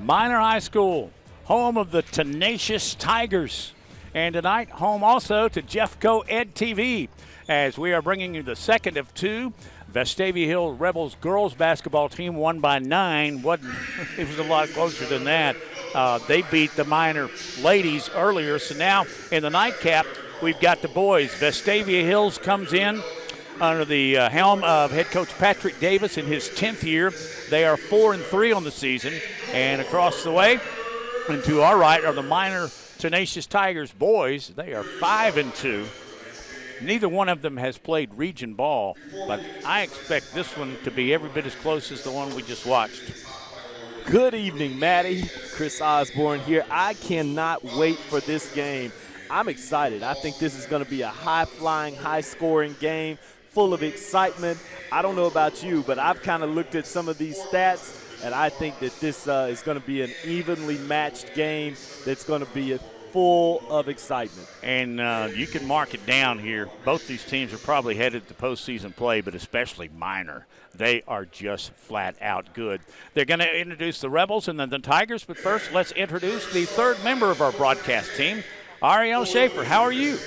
Minor High School, home of the tenacious Tigers. And tonight, home also to Jeffco Ed TV, as we are bringing you the second of two. Vestavia Hill Rebels girls basketball team won by 9. It was a lot closer than that. They beat the minor ladies earlier. So now in the nightcap, we've got the boys. Vestavia Hills comes in under the helm of head coach Patrick Davis in his 10th year. They are 4-3 on the season. And across the way and to our right are the minor Tenacious Tigers boys. They are 5-2. Neither one of them has played region ball, but I expect this one to be every bit as close as the one we just watched. Good evening, Maddie. Chris Osborne here. I cannot wait for this game. I'm excited. I think this is going to be a high-flying, high-scoring game full of excitement. I don't know about you, but I've kind of looked at some of these stats, and I think that this is going to be an evenly matched game that's going to be full of excitement. And you can mark it down here. Both these teams are probably headed to postseason play, but especially minor. They are just flat out good. They're going to introduce the Rebels and then the Tigers, but first let's introduce the third member of our broadcast team, Ariel Schaefer. How are you?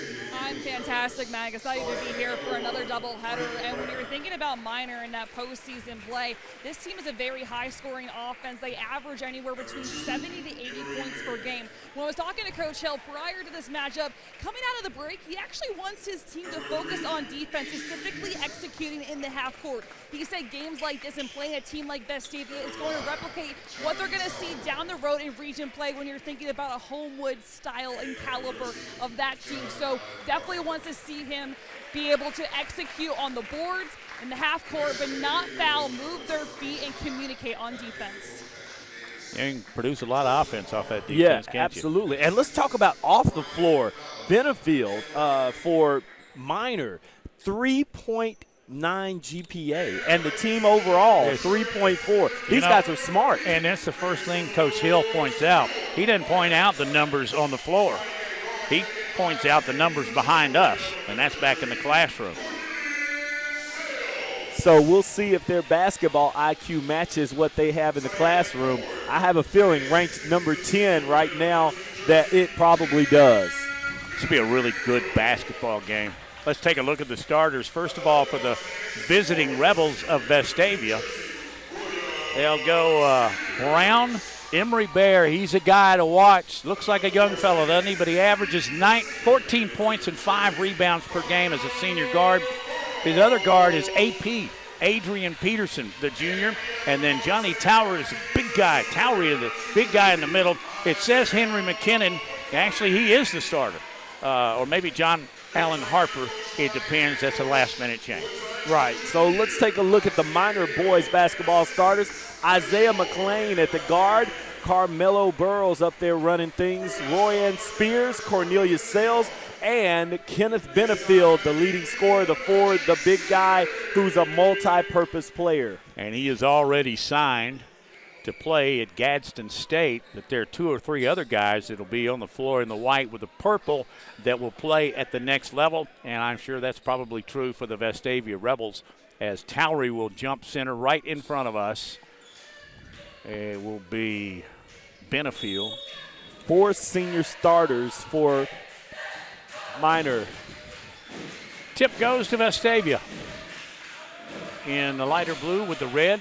I'm fantastic, Matt. Excited to be here for another doubleheader. And when you're thinking about minor in that postseason play, this team is a very high-scoring offense. They average anywhere between 70 to 80 points per game. When I was talking to Coach Hill prior to this matchup, coming out of the break, he actually wants his team to focus on defense, specifically executing in the half court. He said games like this and playing a team like Vestavia is going to replicate what they're going to see down the road in region play when you're thinking about a Homewood style and caliber of that team. So definitely wants to see him be able to execute on the boards in the half court, but not foul, move their feet, and communicate on defense. You can produce a lot of offense off that defense, can't you? Yeah, absolutely. And let's talk about off the floor. Benefield for minor, 3.9 GPA, and the team overall, 3.4. These guys are smart. And that's the first thing Coach Hill points out. He doesn't point out the numbers on the floor. He points out the numbers behind us, and that's back in the classroom. So we'll see if their basketball IQ matches what they have in the classroom. I have a feeling ranked number 10 right now that it probably does. This will be a really good basketball game. Let's take a look at the starters. First of all, for the visiting Rebels of Vestavia, they'll go Brown, Emery Bear. He's a guy to watch. Looks like a young fellow, doesn't he? But he averages 14 points and 5 rebounds per game as a senior guard. His other guard is AP, Adrian Peterson, the junior. And then Johnny Tower is a big guy. Towery is the big guy in the middle. It says Henry McKinnon. Actually, he is the starter. Or maybe John Allen Harper. It depends. That's a last-minute change. Right. So let's take a look at the minor boys basketball starters. Isaiah McLean at the guard. Carmelo Burrows up there running things. Royan Spears, Cornelius Sales, and Kenneth Benefield, the leading scorer, the forward, the big guy who's a multi-purpose player. And he is already signed to play at Gadsden State, but there are 2 or 3 other guys that will be on the floor in the white with the purple that will play at the next level, and I'm sure that's probably true for the Vestavia Rebels, as Towery will jump center right in front of us. It will be Benefield. 4 senior starters for minor. Tip goes to Vestavia in the lighter blue with the red.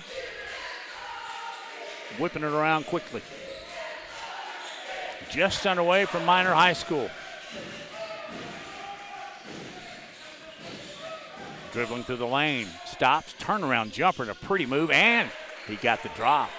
Whipping it around quickly. Just underway from Minor High School. Dribbling through the lane. Stops, turnaround jumper, and a pretty move, and he got the drop.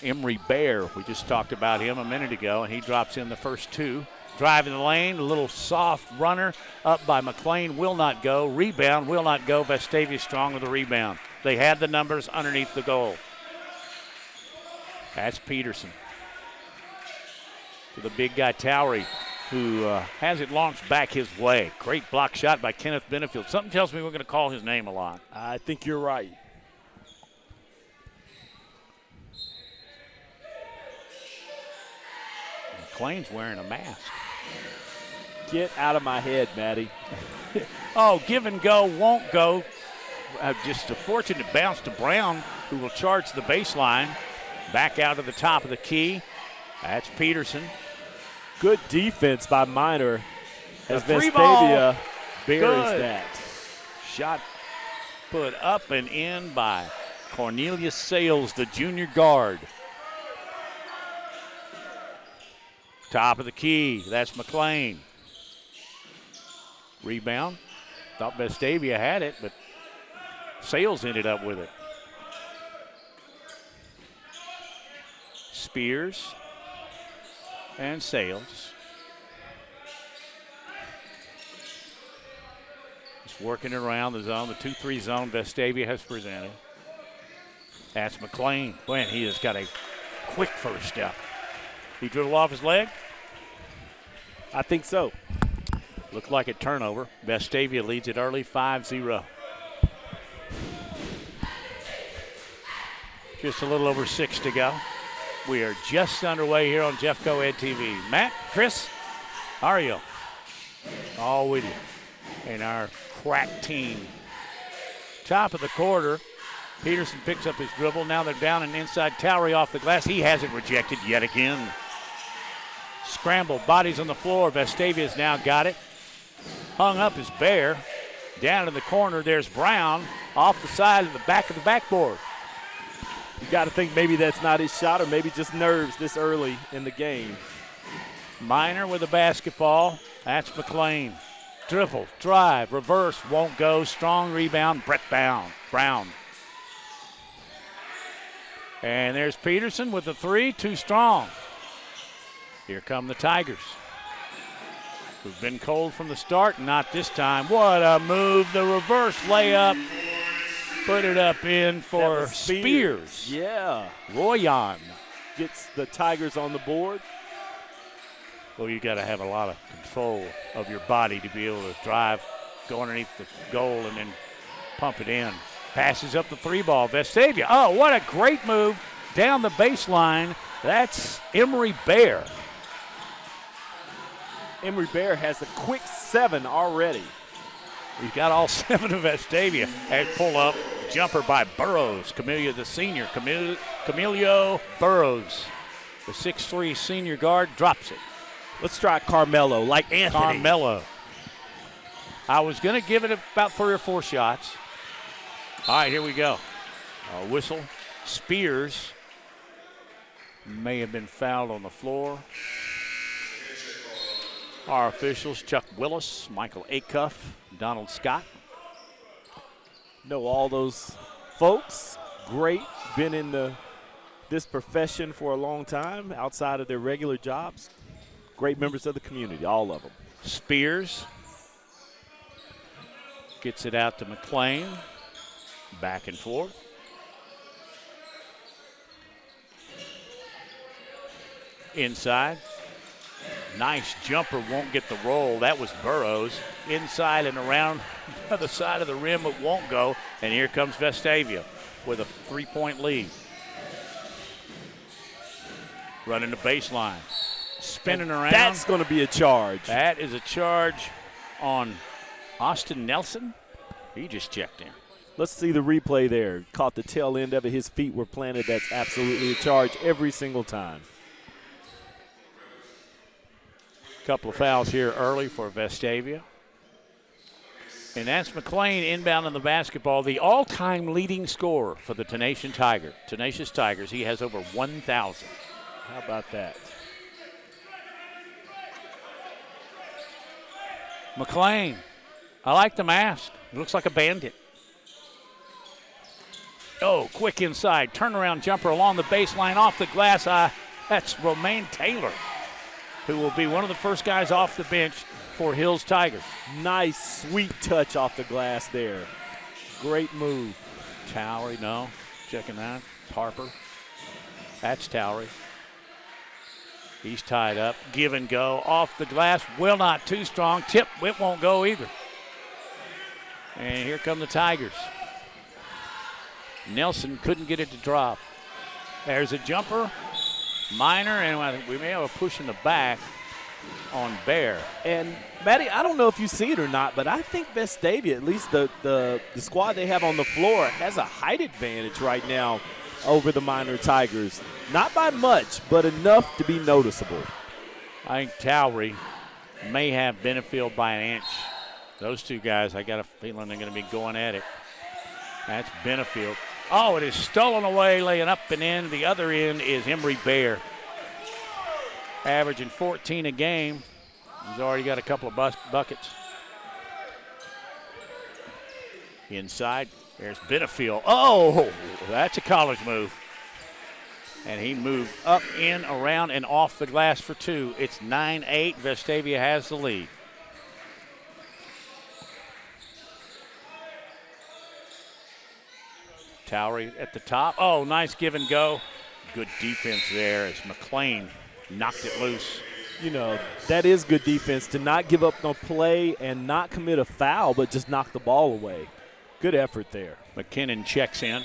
Emery Bear, we just talked about him a minute ago, and he drops in the first 2. Driving the lane, a little soft runner up by McLean, will not go. Rebound, will not go. Vestavia strong with the rebound. They had the numbers underneath the goal. That's Peterson. To the big guy, Towery, who has it launched back his way. Great block shot by Kenneth Benefield. Something tells me we're going to call his name a lot. I think you're right. McLean's wearing a mask. Get out of my head, Maddie. Oh, give and go, won't go. Just a fortunate bounce to Brown, who will charge the baseline. Back out to the top of the key. That's Peterson. Good defense by Minor as The free ball. Vestavia buries Good. that. Shot put up and in by Cornelius Sales, the junior guard. Top of the key, that's McLean. Rebound. Thought Vestavia had it, but Sales ended up with it. Spears and Sales. Just working around the zone, the 2-3 zone Vestavia has presented. That's McLean. When he has got a quick first step. He dribbled off his leg. I think so. Looked like a turnover. Vestavia leads it early, 5-0. Just a little over 6 to go. We are just underway here on Jeffco Ed TV. Matt, Chris, how are you? All with you. And our crack team. Top of the quarter. Peterson picks up his dribble. Now they're down and inside. Towery off the glass. He has it rejected yet again. Scramble, bodies on the floor. Vestavia's now got it. Hung up is Bear. Down in the corner, there's Brown off the side of the backboard. You got to think maybe that's not his shot or maybe just nerves this early in the game. Minor with the basketball. That's McLean. Dribble, drive, reverse, won't go. Strong rebound, Brett Brown. And there's Peterson with the three, too strong. Here come the Tigers, who've been cold from the start, not this time. What a move, the reverse layup. Put it up in for Spears. Yeah. Royan gets the Tigers on the board. Well, you got to have a lot of control of your body to be able to drive, go underneath the goal, and then pump it in. Passes up the three ball. Vestavia. Oh, what a great move down the baseline. That's Emery Bear. Emery Bear has a quick 7 already. He's got all 7 of Vestavia. And pull up. Jumper by Burrows. Camellia, the senior. Camilio Burrows, the 6'3 senior guard, drops it. Let's try Carmelo, like Anthony. Carmelo. I was going to give it about 3 or 4 shots. All right, here we go. A whistle. Spears may have been fouled on the floor. Our officials, Chuck Willis, Michael Acuff, Donald Scott. Know all those folks. Great. Been in this profession for a long time outside of their regular jobs. Great members of the community, all of them. Spears gets it out to McLean. Back and forth. Inside. Nice jumper, won't get the roll. That was Burrows. Inside and around the other side of the rim, it won't go. And here comes Vestavia with a 3-point lead. Running the baseline. Spinning around. That's going to be a charge. That is a charge on Austin Nelson. He just checked in. Let's see the replay there. Caught the tail end of it. His feet were planted. That's absolutely a charge every single time. Couple of fouls here early for Vestavia. And that's McLean inbound on the basketball, the all-time leading scorer for the Tenacious Tigers. He has over 1,000. How about that? McLean. I like the mask. It looks like a bandit. Oh, quick inside. Turnaround jumper along the baseline off the glass. That's Romaine Taylor, who will be one of the first guys off the bench for Hills Tigers. Nice, sweet touch off the glass there. Great move. Towery, no. Checking that. Harper. That's Towery. He's tied up. Give and go. Off the glass. Will not. Too strong. Tip. It won't go either. And here come the Tigers. Nelson couldn't get it to drop. There's a jumper. Minor, and we may have a push in the back on Bear. And, Matty, I don't know if you see it or not, but I think Vestavia, at least the squad they have on the floor, has a height advantage right now. over the Minor Tigers. Not by much, but enough to be noticeable. I think Towery may have Benefield by an inch. Those two guys, I got a feeling they're going to be going at it. That's Benefield. Oh, it is stolen away, laying up and in. The other end is Emory Bear. Averaging 14 a game. He's already got a couple of buckets. Inside, there's Benefield. Oh, that's a college move. And he moved up, in, around, and off the glass for two. It's 9-8. Vestavia has the lead. Towery at the top. Oh, nice give and go. Good defense there as McLean knocked it loose. You know, that is good defense to not give up no play and not commit a foul, but just knock the ball away. Good effort there. McKinnon checks in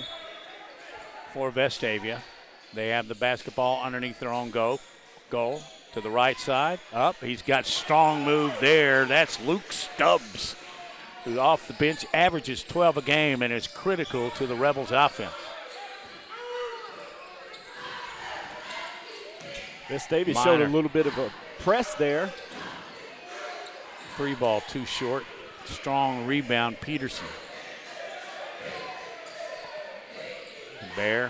for Vestavia. They have the basketball underneath their own goal to the right side. Up. He's got strong move there. That's Luke Stubbs, who off the bench averages 12 a game and is critical to the Rebels' offense. Vestavia showed a little bit of a press there. Free ball too short. Strong rebound, Peterson. Bear.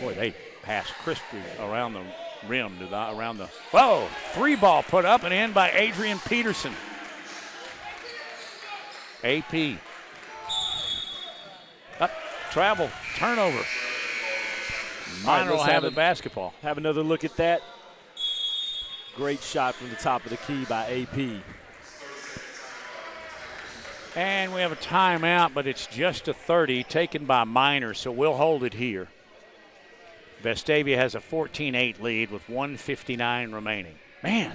Boy, they passed crisply around the rim, around the. Whoa! Three ball put up and in by Adrian Peterson. AP. Up, travel, turnover. Minor will have the basketball. Have another look at that. Great shot from the top of the key by AP. And we have a timeout, but it's just a 30 taken by Minor, so we'll hold it here. Vestavia has a 14-8 lead with 1:59 remaining. Man,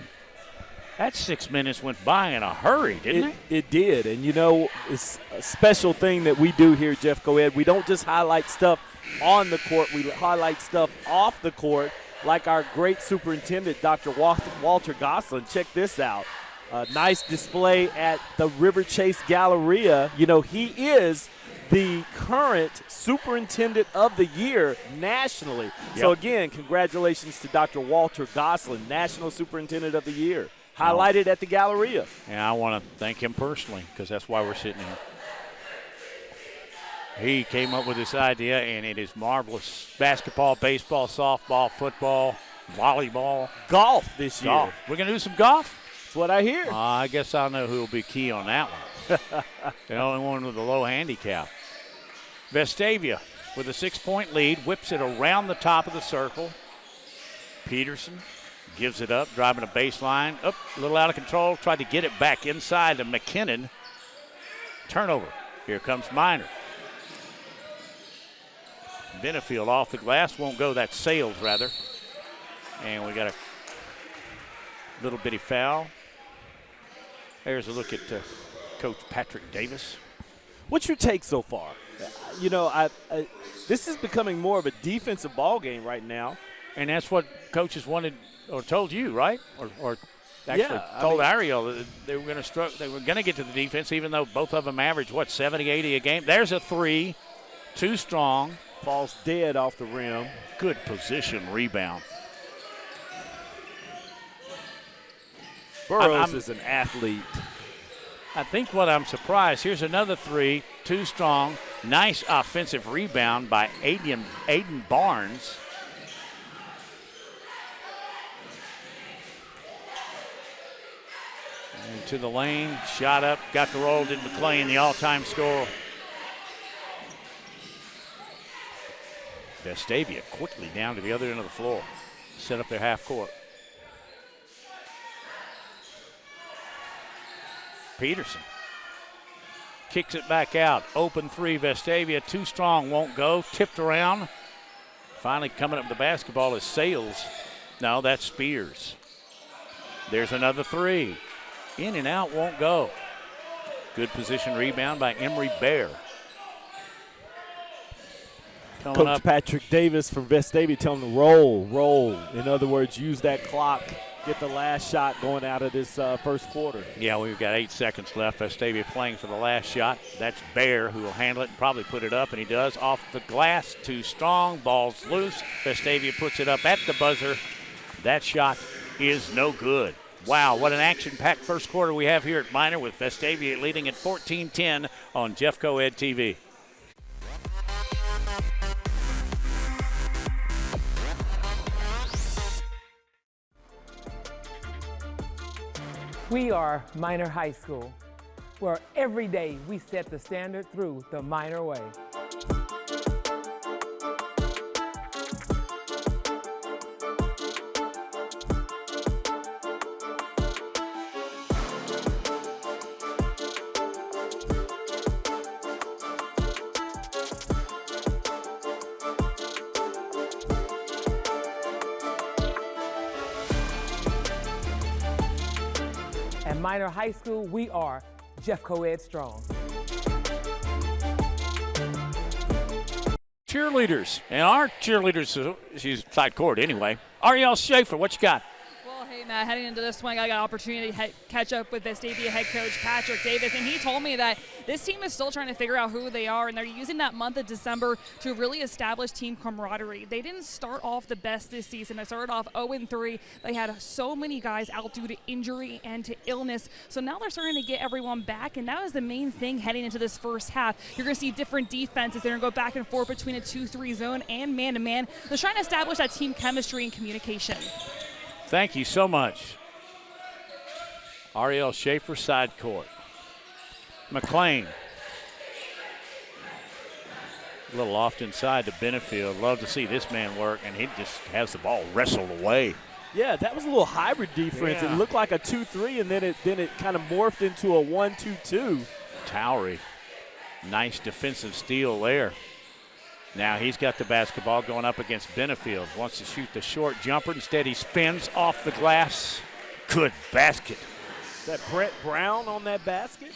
that 6 minutes went by in a hurry, didn't it? It did, and you know, it's a special thing that we do here, Jeff Coed. We don't just highlight stuff on the court, we highlight stuff off the court, like our great superintendent, Dr. Walter Goslin. Check this out. A nice display at the River Chase Galleria. You know, he is the current superintendent of the year nationally. Yep. So, again, congratulations to Dr. Walter Goslin, National Superintendent of the Year, highlighted at the Galleria. And I want to thank him personally because that's why we're sitting here. He came up with this idea, and it is marvelous. Basketball, baseball, softball, football, volleyball. Golf this year. Golf. We're going to do some golf? That's what I hear. I guess I know who will be key on that one. The only one with a low handicap. Vestavia with a 6-point lead, whips it around the top of the circle. Peterson gives it up, driving a baseline. Up, a little out of control, tried to get it back inside to McKinnon. Turnover. Here comes Minor. Benefield off the glass, won't go. That's Sales, rather. And we got a little bitty foul. There's a look at Coach Patrick Davis. What's your take so far? You know, this is becoming more of a defensive ball game right now. And that's what coaches wanted or told you, right? Or actually told Ariel that they were going to they were going to get to the defense, even though both of them average, 70, 80 a game. There's a three. Too strong. Falls dead off the rim. Good position rebound. Burroughs is an athlete. I think what I'm surprised, here's another three, too strong. Nice offensive rebound by Aiden Barnes. And to the lane, shot up, got the roll, did McLean, the all-time scorer. Vestavia quickly down to the other end of the floor. Set up their half court. Peterson kicks it back out. Open three, Vestavia, too strong, won't go. Tipped around. Finally coming up with the basketball is Sales. No, that's Spears. There's another three. In and out, won't go. Good position rebound by Emory Bear. Coach Patrick Davis from Vestavia telling them roll. In other words, use that clock get the last shot going out of this first quarter. Yeah, we've got 8 seconds left. Vestavia playing for the last shot. That's Bear who will handle it and probably put it up, and he does. Off the glass, too strong. Ball's loose. Vestavia puts it up at the buzzer. That shot is no good. Wow, what an action-packed first quarter we have here at Minor with Vestavia leading at 14-10 on Jeffco Ed TV. We are Minor High School, where every day we set the standard through the Minor way. At Minor High School, we are Jeffco Ed Strong. Cheerleaders, and our cheerleaders, she's side court anyway. Ariel Schaefer, what you got? Well, hey, Matt, heading into this one, I got an opportunity to catch up with Vestavia head coach Patrick Davis, and he told me that this team is still trying to figure out who they are, and they're using that month of December to really establish team camaraderie. They didn't start off the best this season. They started off 0-3. They had so many guys out due to injury and to illness, so now they're starting to get everyone back, and that was the main thing heading into this first half. You're going to see different defenses. They're going to go back and forth between a 2-3 zone and man-to-man. They're trying to establish that team chemistry and communication. Thank you so much. Ariel Schaefer, side court. McLean. A little off inside to Benefield. Love to see this man work, and he just has the ball wrestled away. Yeah, that was a little hybrid defense. Yeah. It looked like a 2-3, and then it kind of morphed into a 1-2-2. Towery. Nice defensive steal there. Now he's got the basketball going up against Benefield. Wants to shoot the short jumper. Instead, he spins off the glass. Good basket. Is that Brett Brown on that basket?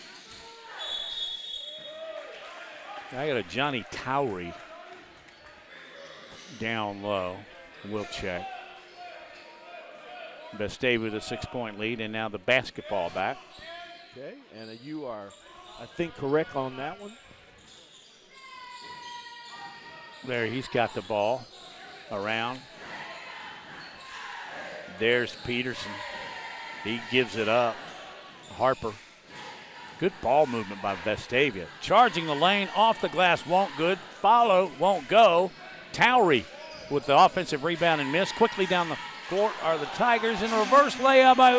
I got a Johnny Towery down low. We'll check. Vestavia with a 6-point lead, and now the basketball back. Okay, and you are, I think, correct on that one. There, he's got the ball around. There's Peterson. He gives it up. Harper. Good ball movement by Vestavia. Charging the lane, off the glass, won't good. Follow, won't go. Towery with the offensive rebound and miss. Quickly down the court are the Tigers in a reverse layup by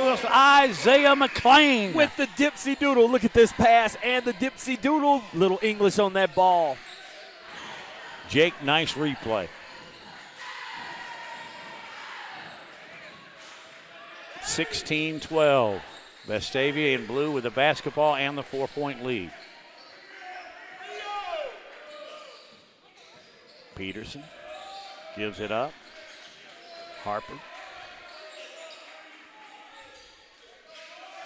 Isaiah McLean. With the dipsy doodle. Look at this pass and the dipsy doodle. Little English on that ball. Jake, nice replay. 16-12. Vestavia in blue with the basketball and the 4-point lead. Peterson gives it up. Harper.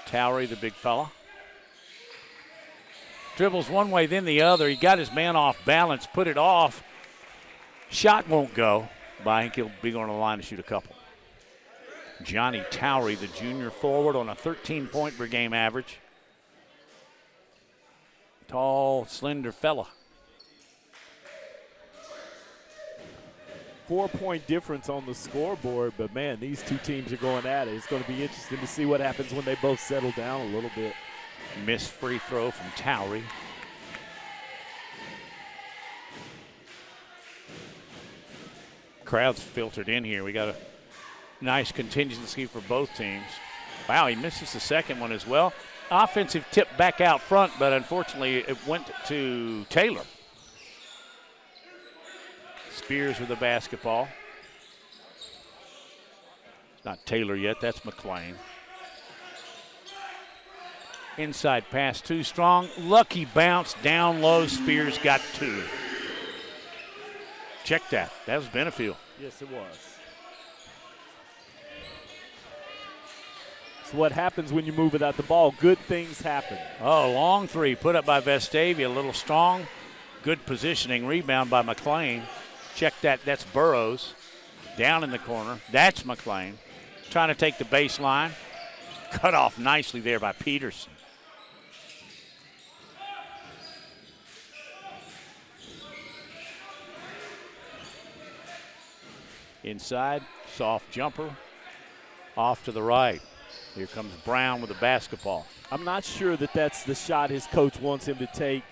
Towery, the big fella. Dribbles one way, then the other. He got his man off balance, put it off. Shot won't go, but I think he'll be going to the line to shoot a couple. Johnny Towery, the junior forward, on a 13-point per game average. Tall, slender fella. 4-point difference on the scoreboard, but man, these two teams are going at it. It's going to be interesting to see what happens when they both settle down a little bit. Missed free throw from Towery. Crowd's filtered in here. We got a nice contingency for both teams. Wow, he misses the second one as well. Offensive tip back out front, but unfortunately it went to Taylor. Spears with the basketball. It's not Taylor yet, that's McLean. Inside pass too strong. Lucky bounce down low. Spears got two. Check that. That was Benefield. Yes, it was. It's what happens when you move without the ball. Good things happen. Oh, long three put up by Vestavia. A little strong. Good positioning. Rebound by McLean. Check that. That's Burrows. Down in the corner. That's McLean. trying to take the baseline. Cut off nicely there by Peterson. Inside, soft jumper, off to the right. Here comes Brown with the basketball. I'm not sure that that's the shot his coach wants him to take.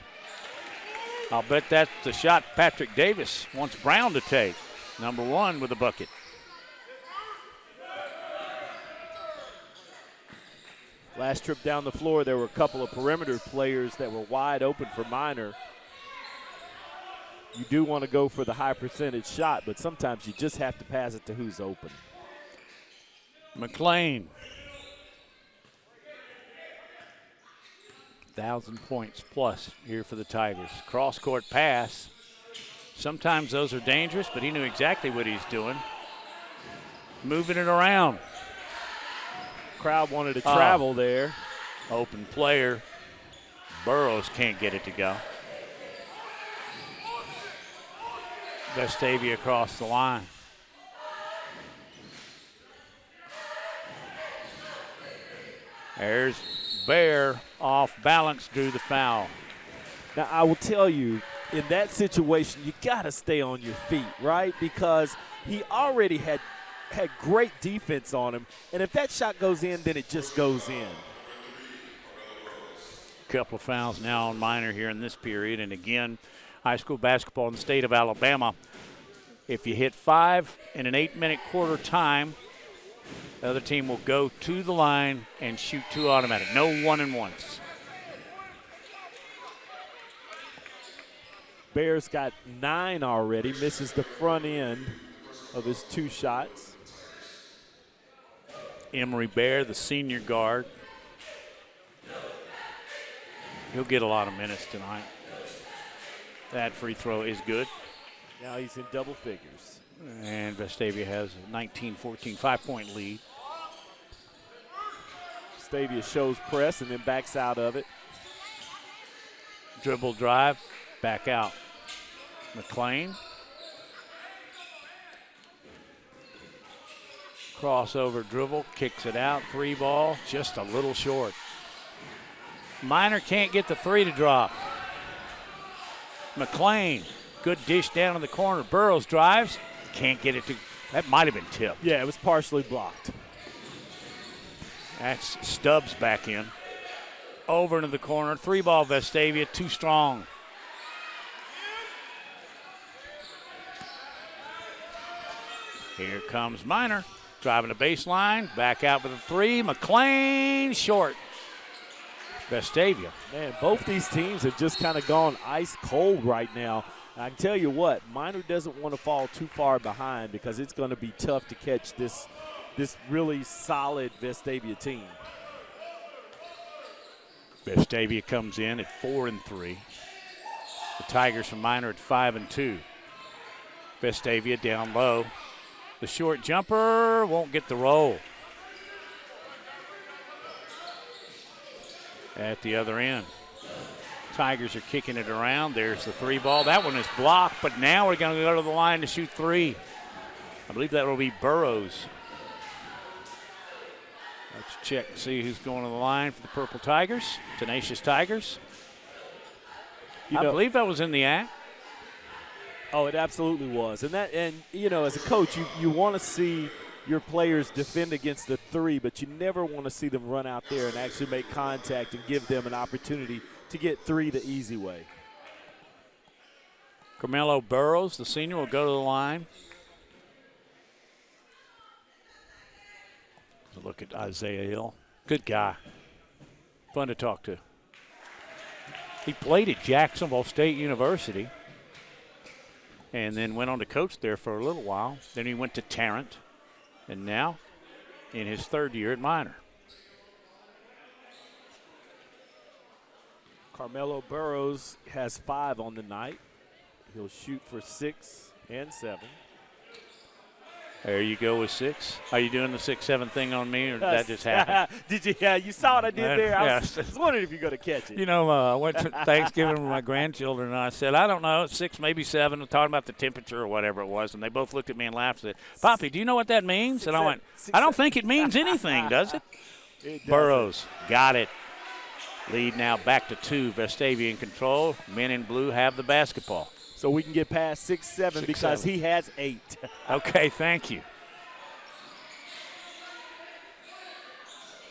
I'll bet that's the shot Patrick Davis wants Brown to take. Number one with the bucket. Last trip down the floor, there were a couple of perimeter players that were wide open for Minor. You do want to go for the high percentage shot, but sometimes you just have to pass it to who's open. McLean. 1,000 points plus here for the Tigers. Cross-court pass. Sometimes those are dangerous, but he knew exactly what he's doing. Moving it around. Crowd wanted to travel there. Open player. Burrows can't get it to go. Vestavia across the line. There's Bear off balance, drew the foul. Now, I will tell you, in that situation, you got to stay on your feet, right? Because he already had great defense on him, and if that shot goes in, then it just goes in. Couple of fouls now on Minor here in this period, and again, high school basketball in the state of Alabama. If you hit 5 in an 8-minute quarter time, the other team will go to the line and shoot 2 automatic. No 1-and-1s. Bear's got 9 already, misses the front end of his 2 shots. Emory Bear, the senior guard. He'll get a lot of minutes tonight. That free throw is good. Now he's in double figures. And Vestavia has a 19-14 5-point lead. Vestavia shows press and then backs out of it. Dribble drive, back out. McLean. Crossover dribble, kicks it out. 3 ball, just a little short. Minor can't get the 3 to drop. McLean, good dish down in the corner. Burrows drives, can't get it to. That might have been tipped. Yeah, it was partially blocked. That's Stubbs back in. Over into the corner. 3-ball Vestavia, too strong. Here comes Minor. Driving the baseline. Back out with a 3. McLean short. Vestavia. Man, both these teams have just kind of gone ice cold right now. I can tell you what, Minor doesn't want to fall too far behind because it's going to be tough to catch this really solid Vestavia team. Vestavia comes in at 4-3. The Tigers from Minor at 5-2. Vestavia down low. The short jumper won't get the roll. At the other end. Tigers are kicking it around. There's the 3-ball. That one is blocked, but now we're going to go to the line to shoot 3. I believe that will be Burrows. Let's check and see who's going to the line for the Purple Tigers, Tenacious Tigers. I believe that was in the act. Oh, it absolutely was. And you know, as a coach, you want to see your players defend against the 3, but you never want to see them run out there and actually make contact and give them an opportunity to get 3 the easy way. Carmelo Burrows, the senior, will go to the line. Look at Isaiah Hill. Good guy. Fun to talk to. He played at Jacksonville State University and then went on to coach there for a little while. Then he went to Tarrant, and now in his 3rd year at Minor. Carmelo Burrows has 5 on the night. He'll shoot for 6 and 7. There you go with 6. Are you doing the 6-7 thing on me, or did that just happen? Did you? Yeah, you saw what I did there. I Yeah. was wondering if you're going to catch it. You know, I went to Thanksgiving with my grandchildren, and I said, I don't know, 6, maybe 7. We're talking about the temperature or whatever it was, and they both looked at me and laughed and said, Poppy, do you know what that means? And I went, I don't think it means anything, does it? Burrows got it. Lead now back to 2. Vestavia in control. Men in blue have the basketball. So we can get past 6-7 because he has 8. Okay, thank you.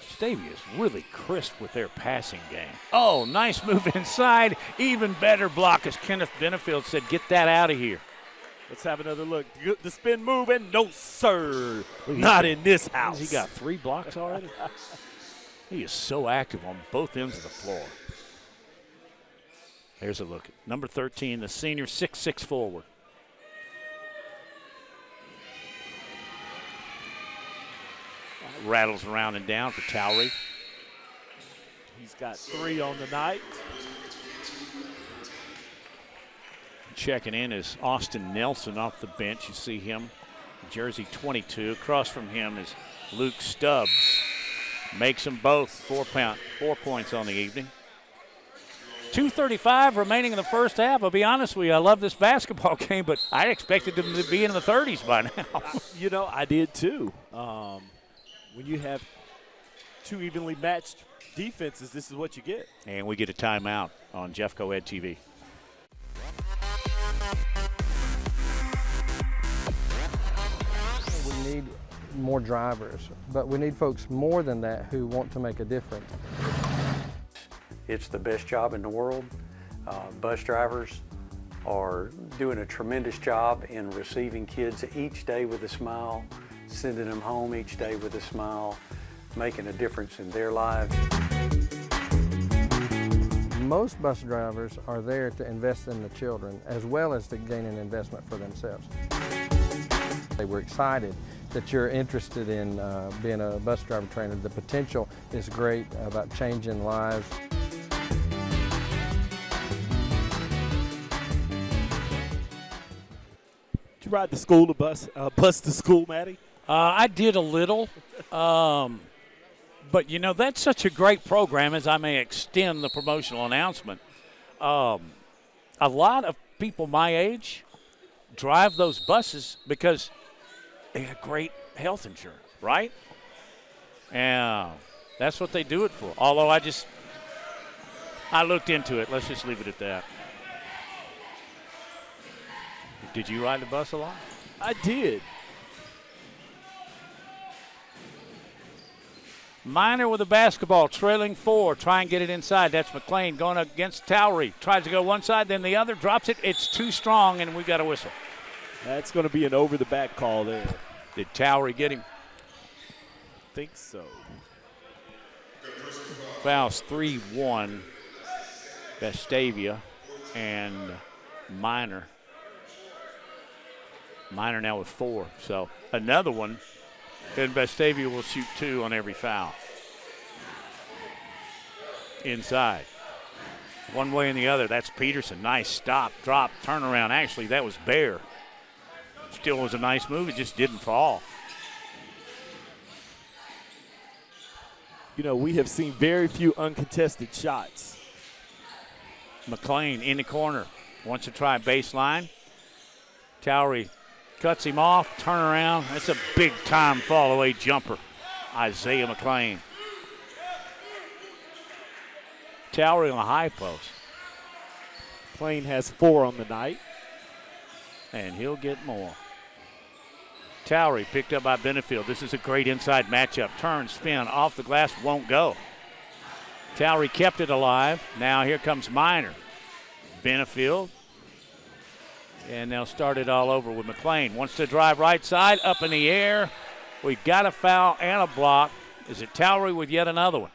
Vestavia is really crisp with their passing game. Oh, nice move inside. Even better block, as Kenneth Benefield said, get that out of here. Let's have another look. The spin move, and no, sir. Not in this house. He got 3 blocks already? He is so active on both ends of the floor. There's a look. Number 13, the senior 6'6" forward. Rattles around and down for Towery. He's got 3 on the night. Checking in is Austin Nelson off the bench. You see him, jersey 22. Across from him is Luke Stubbs. Makes them both 4 points on the evening. 2:35 remaining in the first half. I'll be honest with you, I love this basketball game, but I expected them to be in the 30s by now. You know, I did too. When you have 2 evenly matched defenses, this is what you get. And we get a timeout on Jeffco Ed TV. We need more drivers, but we need folks more than that who want to make a difference. It's the best job in the world. Bus drivers are doing a tremendous job in receiving kids each day with a smile, sending them home each day with a smile, making a difference in their lives. Most bus drivers are there to invest in the children as well as to gain an investment for themselves. We're excited that you're interested in being a bus driver trainer. The potential is great about changing lives. Did you ride the school to bus to school, Maddie? I did a little, but you know, that's such a great program, as I may extend the promotional announcement. A lot of people my age drive those buses because they have great health insurance, right? And that's what they do it for. Although I looked into it. Let's just leave it at that. Did you ride the bus a lot? I did. Minor with the basketball, trailing 4, try and get it inside. That's McLean going against Towery. Tries to go one side, then the other, drops it. It's too strong, and we got a whistle. That's going to be an over-the-back call there. Did Towery get him? Think so. Fouls 3-1, Vestavia and Minor. Minor now with 4. So another one. Then Vestavia will shoot 2 on every foul. Inside. One way and the other. That's Peterson. Nice stop, drop, turnaround. Actually, that was Bear. Still was a nice move. It just didn't fall. You know, we have seen very few uncontested shots. McLean in the corner. Wants to try baseline. Towery cuts him off, turn around. That's a big-time fall-away jumper. Isaiah McLean. Towery on the high post. McLean has 4 on the night. And he'll get more. Towery picked up by Benefield. This is a great inside matchup. Turn, spin, off the glass, won't go. Towery kept it alive. Now here comes Minor. Benefield. And they'll start it all over with McLean. Wants to drive right side, up in the air. We got a foul and a block. Is it Towery with yet another one?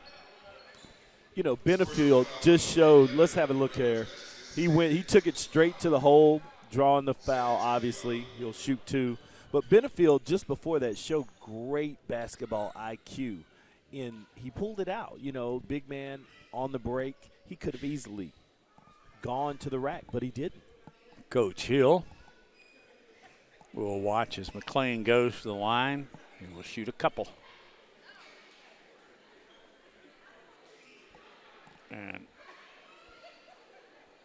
You know, Benefield just showed, let's have a look here. He took it straight to the hole, drawing the foul, obviously. He'll shoot 2. But Benefield, just before that, showed great basketball IQ. He pulled it out. You know, big man on the break. He could have easily gone to the rack, but he didn't. Coach Hill We'll watch as McLean goes to the line, and we'll shoot a couple. And,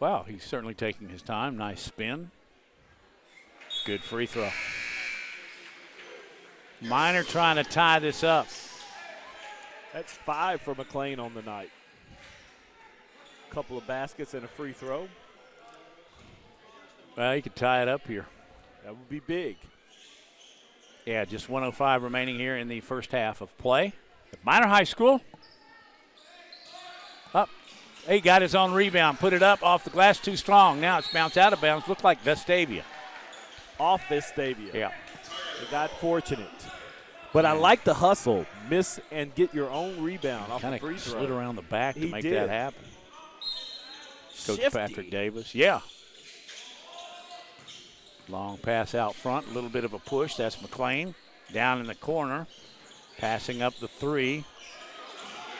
wow, he's certainly taking his time. Nice spin. Good free throw. Minor trying to tie this up. That's 5 for McLean on the night. Couple of baskets and a free throw. Well, he could tie it up here. That would be big. Yeah, just 1:05 remaining here in the first half of play. At Minor High School. Up. He got his own rebound. Put it up off the glass, too strong. Now it's bounced out of bounds. Looked like Vestavia. Off Vestavia. Yeah. They got fortunate. But I like the hustle. Miss and get your own rebound off the free Kind of throw. slid around the back to make that happen. Coach Shifty. Patrick Davis. Yeah. Long pass out front. A little bit of a push. That's McLean. Down in the corner. Passing up the three.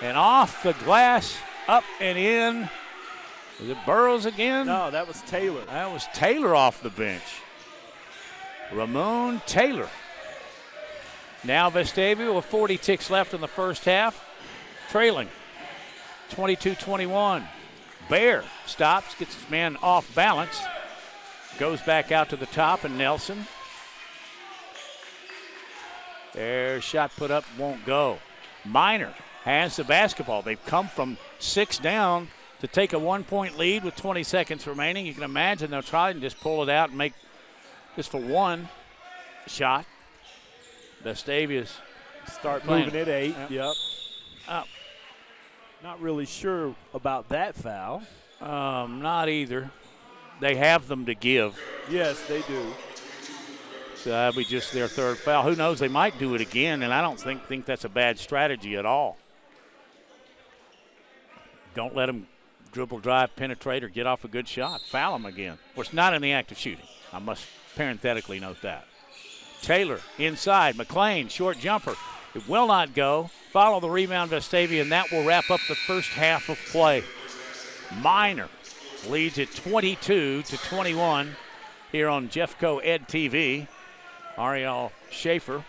And off the glass. Up and in. Was it Burrows again? No, that was Taylor. That was Taylor off the bench. Ramon Taylor. Now Vestavia with 40 ticks left in the first half. Trailing 22-21. Bear stops, gets his man off balance. Goes back out to the top, and Nelson. Their shot put up won't go. Minor has the basketball. They've come from 6 down to take a 1-point lead with 20 seconds remaining. You can imagine they'll try and just pull it out and make this for one shot. Vestavia's Start playing. moving at 8. Yep. Yep. Not really sure about that foul. Not either. They have them to give. Yes, they do. So that'll be just their third foul. Who knows? They might do it again, and I don't think that's a bad strategy at all. Don't let them dribble, drive, penetrate, or get off a good shot. Foul them again. Of course, not in the act of shooting. I must parenthetically note that. Taylor inside. McLean, short jumper. It will not go. Follow the rebound, Vestavia, and that will wrap up the first half of play. Minor leads at 22-21 here on Jeffco Ed TV. Ariel Schaefer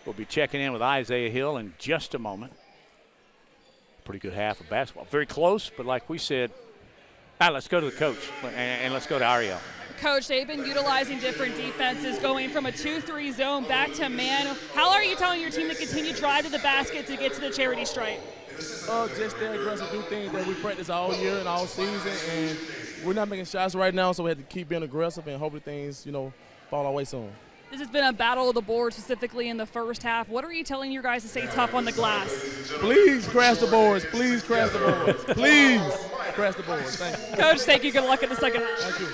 will be checking in with Isaiah Hill in just a moment. Pretty good half of basketball. Very close, but like we said, let's go to the coach, and let's go to Ariel. Coach, they've been utilizing different defenses, going from a 2-3 zone back to man. How are you telling your team to continue to drive to the basket to get to the charity stripe? Just stay aggressive, do things that we practice all year and all season, and we're not making shots right now, so we have to keep being aggressive and hopefully things, fall our way soon. This has been a battle of the board, specifically in the first half. What are you telling your guys to stay tough on the glass? Please crash the boards. Please crash the boards. Please crash the boards. Thank you. Coach, thank you. Good luck in the second half. Thank you.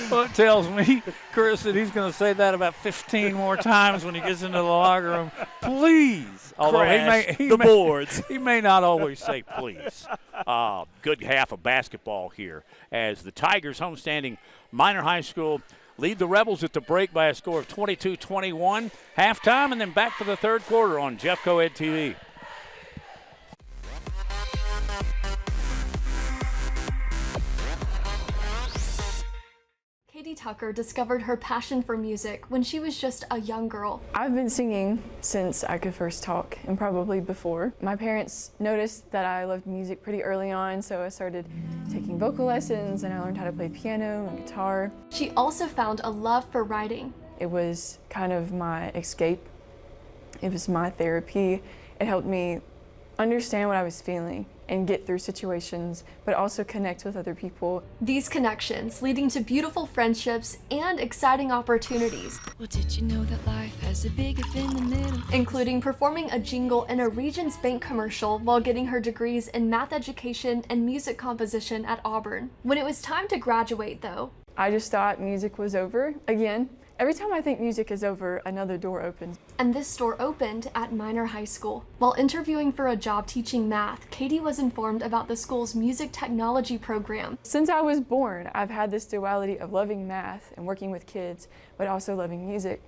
Well, it tells me, Chris, that he's going to say that about 15 more times when he gets into the locker room. Please. Although boards. He may not always say please. Good half of basketball here as the Tigers, homestanding Minor High School, lead the Rebels at the break by a score of 22-21. Halftime, and then back for the third quarter on Jeffco Ed TV. Katie Tucker discovered her passion for music when she was just a young girl. I've been singing since I could first talk, and probably before. My parents noticed that I loved music pretty early on, so I started taking vocal lessons, and I learned how to play piano and guitar. She also found a love for writing. It was kind of my escape. It was my therapy. It helped me understand what I was feeling and get through situations, but also connect with other people. These connections leading to beautiful friendships and exciting opportunities. Well, did you know that life has a big if in the middle? Including performing a jingle in a Regions Bank commercial while getting her degrees in math education and music composition at Auburn. When it was time to graduate, though, I just thought music was over again. Every time I think music is over, another door opens. And this door opened at Minor High School. While interviewing for a job teaching math, Katie was informed about the school's music technology program. Since I was born, I've had this duality of loving math and working with kids, but also loving music.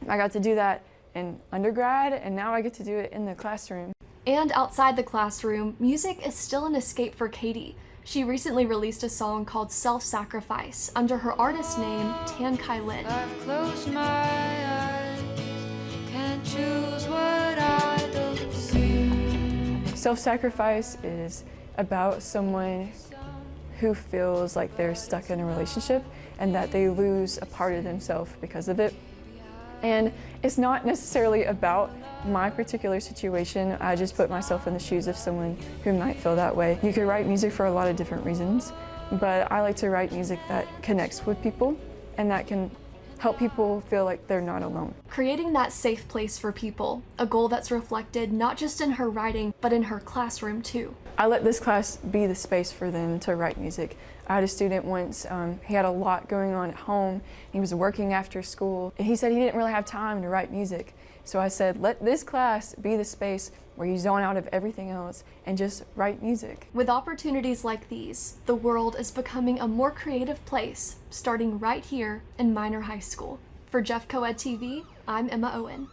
I got to do that in undergrad, and now I get to do it in the classroom. And outside the classroom, music is still an escape for Katie. She recently released a song called Self-Sacrifice under her artist name, Tan Kai Lin. I've closed my eyes, can't choose what I don't see. Self-sacrifice is about someone who feels like they're stuck in a relationship and that they lose a part of themselves because of it. And it's not necessarily about my particular situation. I just put myself in the shoes of someone who might feel that way. You could write music for a lot of different reasons, but I like to write music that connects with people and that can help people feel like they're not alone. Creating that safe place for people, a goal that's reflected not just in her writing, but in her classroom too. I let this class be the space for them to write music. I had a student once, he had a lot going on at home. He was working after school. And he said he didn't really have time to write music. So I said, let this class be the space where you zone out of everything else and just write music. With opportunities like these, the world is becoming a more creative place, starting right here in Minor High School. For Jeff Coed TV, I'm Emma Owen.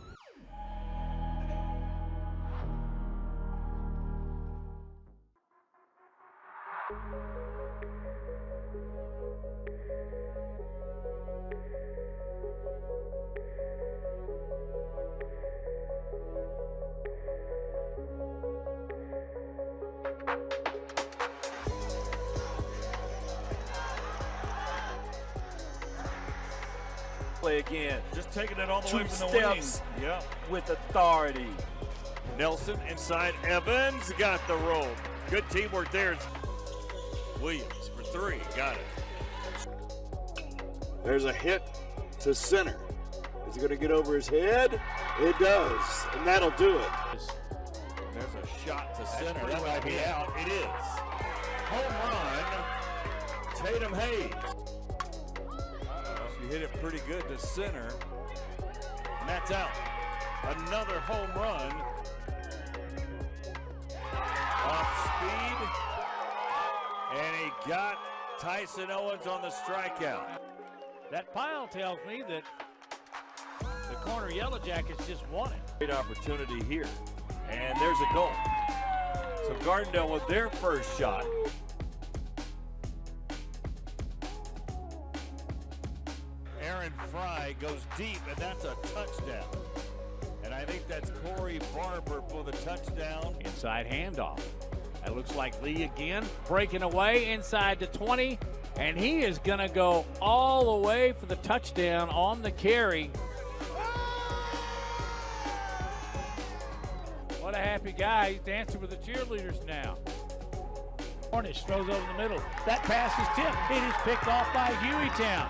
Play again. Just taking it all the way Two from the wing. steps Yeah. with authority. Nelson inside Evans got the roll. Good teamwork there. Williams for three. Got it. There's a hit to center. Is he going to get over his head? It does, and that'll do it. There's a shot to center. That might be out. It is. Home run. Tatum Hayes. She hit it pretty good to center. And that's out. Another home run. Off speed. And he got Tyson Owens on the strikeout. That pile tells me that the corner Yellow Jackets just won it. Great opportunity here. And there's a goal. So Gardendale with their first shot. Aaron Fry goes deep, and that's a touchdown. And I think that's Corey Barber for the touchdown. Inside handoff. That looks like Lee again, breaking away inside the 20, and he is going to go all the way for the touchdown on the carry. What a happy guy. He's dancing with the cheerleaders now. Cornish throws over the middle. That pass is tipped. It is picked off by Hueytown.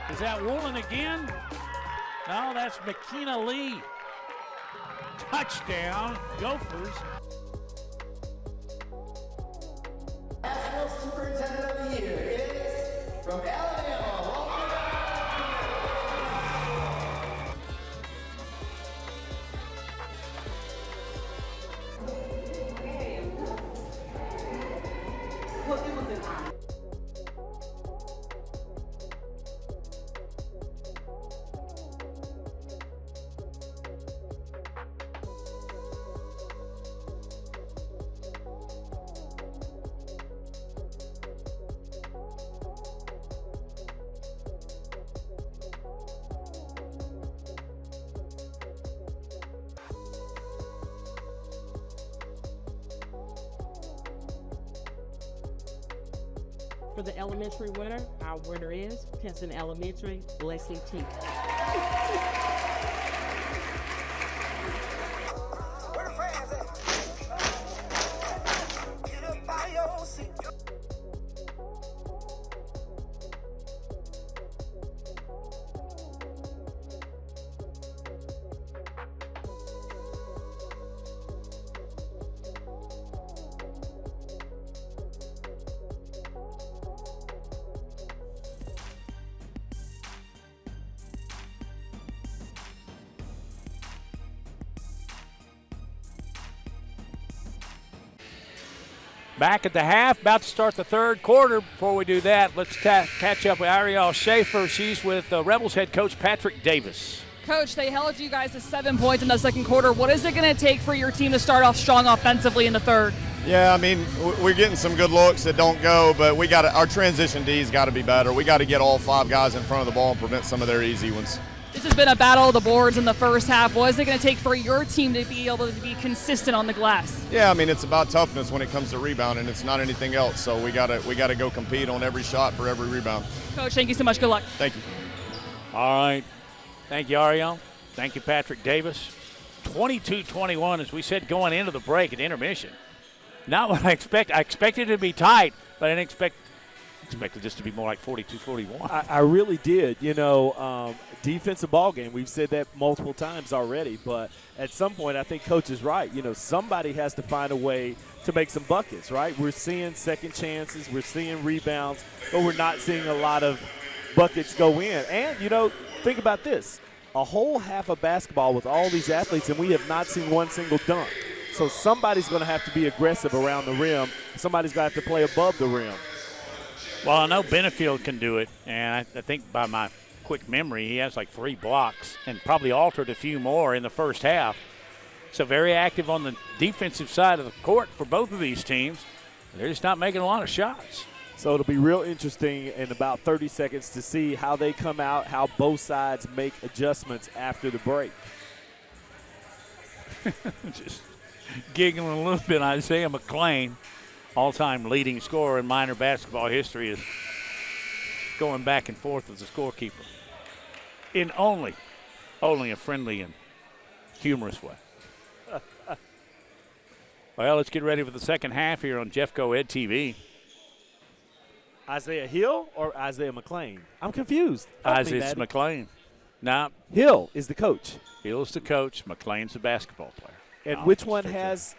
Is that Woolen again? No, that's McKenna Lee. Touchdown, Gophers. National Superintendent of the Year is from Alabama, Walker. For the elementary winner, our winner is Pinson Elementary, Leslie T. Back at the half, about to start the third quarter. Before we do that, let's catch up with Ariel Schaefer. She's with Rebels head coach Patrick Davis. Coach, they held you guys to 7 points in the second quarter. What is it going to take for your team to start off strong offensively in the third? Yeah, I mean, we're getting some good looks that don't go, but our transition D's got to be better. We got to get all 5 guys in front of the ball and prevent some of their easy ones. This has been a battle of the boards in the first half. What is it going to take for your team to be able to be consistent on the glass? Yeah, I mean, it's about toughness when it comes to rebounding. It's not anything else. So we got to go compete on every shot for every rebound. Coach, thank you so much. Good luck. Thank you. All right. Thank you, Ariel. Thank you, Patrick Davis. 22-21, as we said, going into the break at intermission. Not what I expect. I expected it to be tight, but I didn't expected this to be more like 42-41. I really did. Defensive ball game. We've said that multiple times already, but at some point I think Coach is right. Somebody has to find a way to make some buckets, right? We're seeing second chances, we're seeing rebounds, but we're not seeing a lot of buckets go in. And, think about this. A whole half of basketball with all these athletes, and we have not seen one single dunk. So somebody's going to have to be aggressive around the rim. Somebody's going to have to play above the rim. Well, I know Benefield can do it, and I think by my quick memory, he has like 3 blocks and probably altered a few more in the first half. So very active on the defensive side of the court for both of these teams. They're just not making a lot of shots. So it'll be real interesting in about 30 seconds to see how they come out, how both sides make adjustments after the break. Just giggling a little bit. Isaiah McLean, all-time leading scorer in minor basketball history, is going back and forth as a scorekeeper in only a friendly and humorous way. Well, let's get ready for the second half here on Jeffco Ed TV. Isaiah Hill or Isaiah McLean? I'm confused. Isaiah McLean. Now, Hill is the coach. Hill is the coach. McLean's the basketball player. And which one has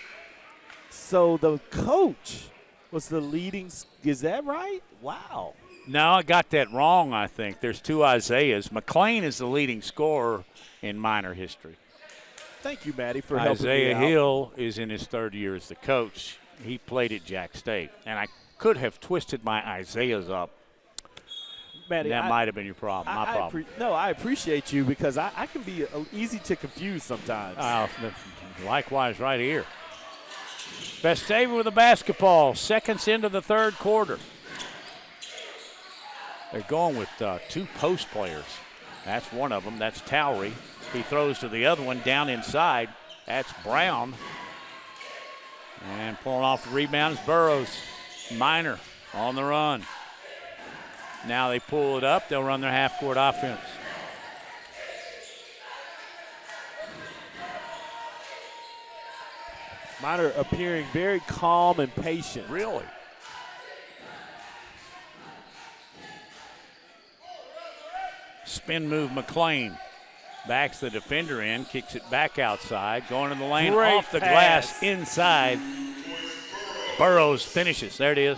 – so the coach was the leading – is that right? Wow. No, I got that wrong, I think. There's 2 Isaiahs. McLean is the leading scorer in minor history. Thank you, Maddie, for helping me Isaiah out. Hill is in his 3rd year as the coach. He played at Jack State. And I could have twisted my Isaiahs up. Maddie, that might have been your problem, my problem. I appreciate you because I can be easy to confuse sometimes. Likewise right here. Vestavia with the basketball, seconds into the 3rd quarter. They're going with 2 post players. That's one of them. That's Towery. He throws to the other one down inside. That's Brown. And pulling off the rebound is Burrows. Minor on the run. Now they pull it up. They'll run their half-court offense. Minor appearing very calm and patient. Really? Spin move McLean. Backs the defender in, kicks it back outside. Going in the lane, Great off the pass. glass, inside. Burrows finishes. There it is.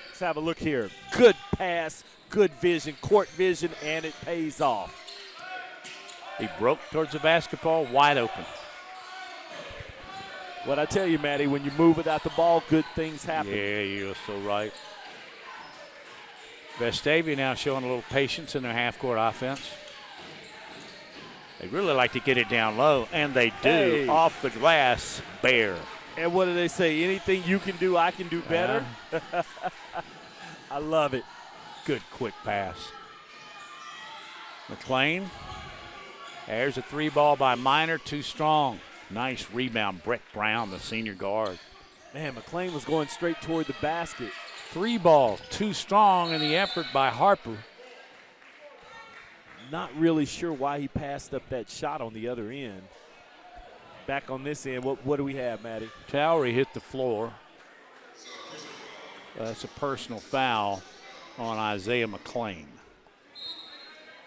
Let's have a look here. Good pass, good vision, court vision, and it pays off. He broke towards the basketball, wide open. What I tell you, Maddie, when you move without the ball, good things happen. Yeah, you're so right. Vestavia now showing a little patience in their half-court offense. They really like to get it down low, and they do. Hey. Off the glass, bare. And what do they say? Anything you can do, I can do better. I love it. Good quick pass. McLean. There's a 3 ball by Minor, too strong. Nice rebound, Brett Brown, the senior guard. Man, McLean was going straight toward the basket. 3 ball, too strong in the effort by Harper. Not really sure why he passed up that shot on the other end. Back on this end, what do we have, Maddie? Towery hit the floor. That's a personal foul on Isaiah McLean.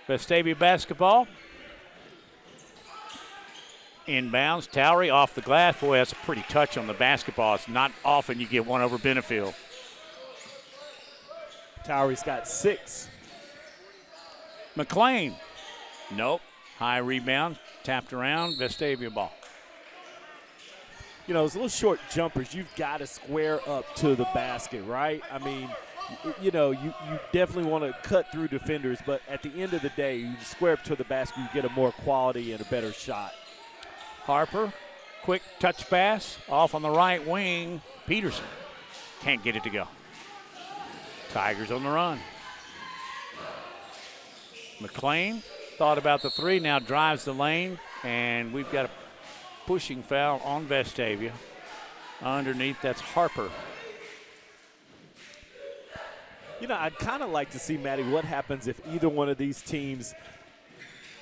Vestavia basketball. Inbounds, Towery off the glass. Boy, that's a pretty touch on the basketball. It's not often you get one over Benefield. Towery's got 6. McLean. Nope. High rebound. Tapped around. Vestavia ball. You know, those little short jumpers, you've got to square up to the basket, right? I mean, you definitely want to cut through defenders, but at the end of the day, you square up to the basket, you get a more quality and a better shot. Harper Quick touch pass off on the right wing. Peterson can't get it to go. Tigers on the run. McLean thought about the three, now drives the lane, and we've got a pushing foul on Vestavia. Underneath, that's Harper. You know, I'd kind of like to see, Matty, what happens if either one of these teams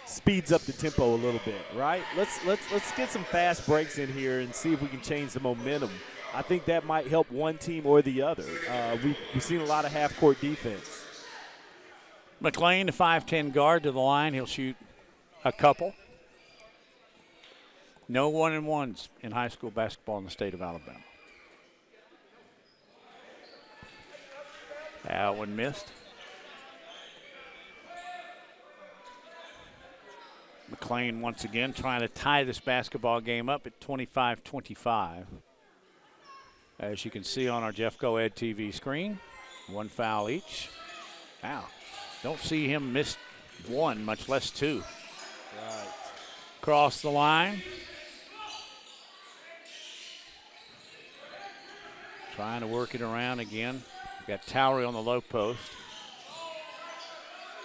speeds up the tempo a little bit, right? Let's get some fast breaks in here and see if we can change the momentum. I think that might help one team or the other. We've seen a lot of half-court defense. McLean, the 5'10 guard to the line. He'll shoot a couple. No 1-and-1s in high school basketball in the state of Alabama. That one missed. McLean once again trying to tie this basketball game up at 25-25. As you can see on our Jeffco Ed TV screen, one foul each. Wow, don't see him miss one, much less two. Right. Cross the line. Trying to work it around again. Got Towery on the low post.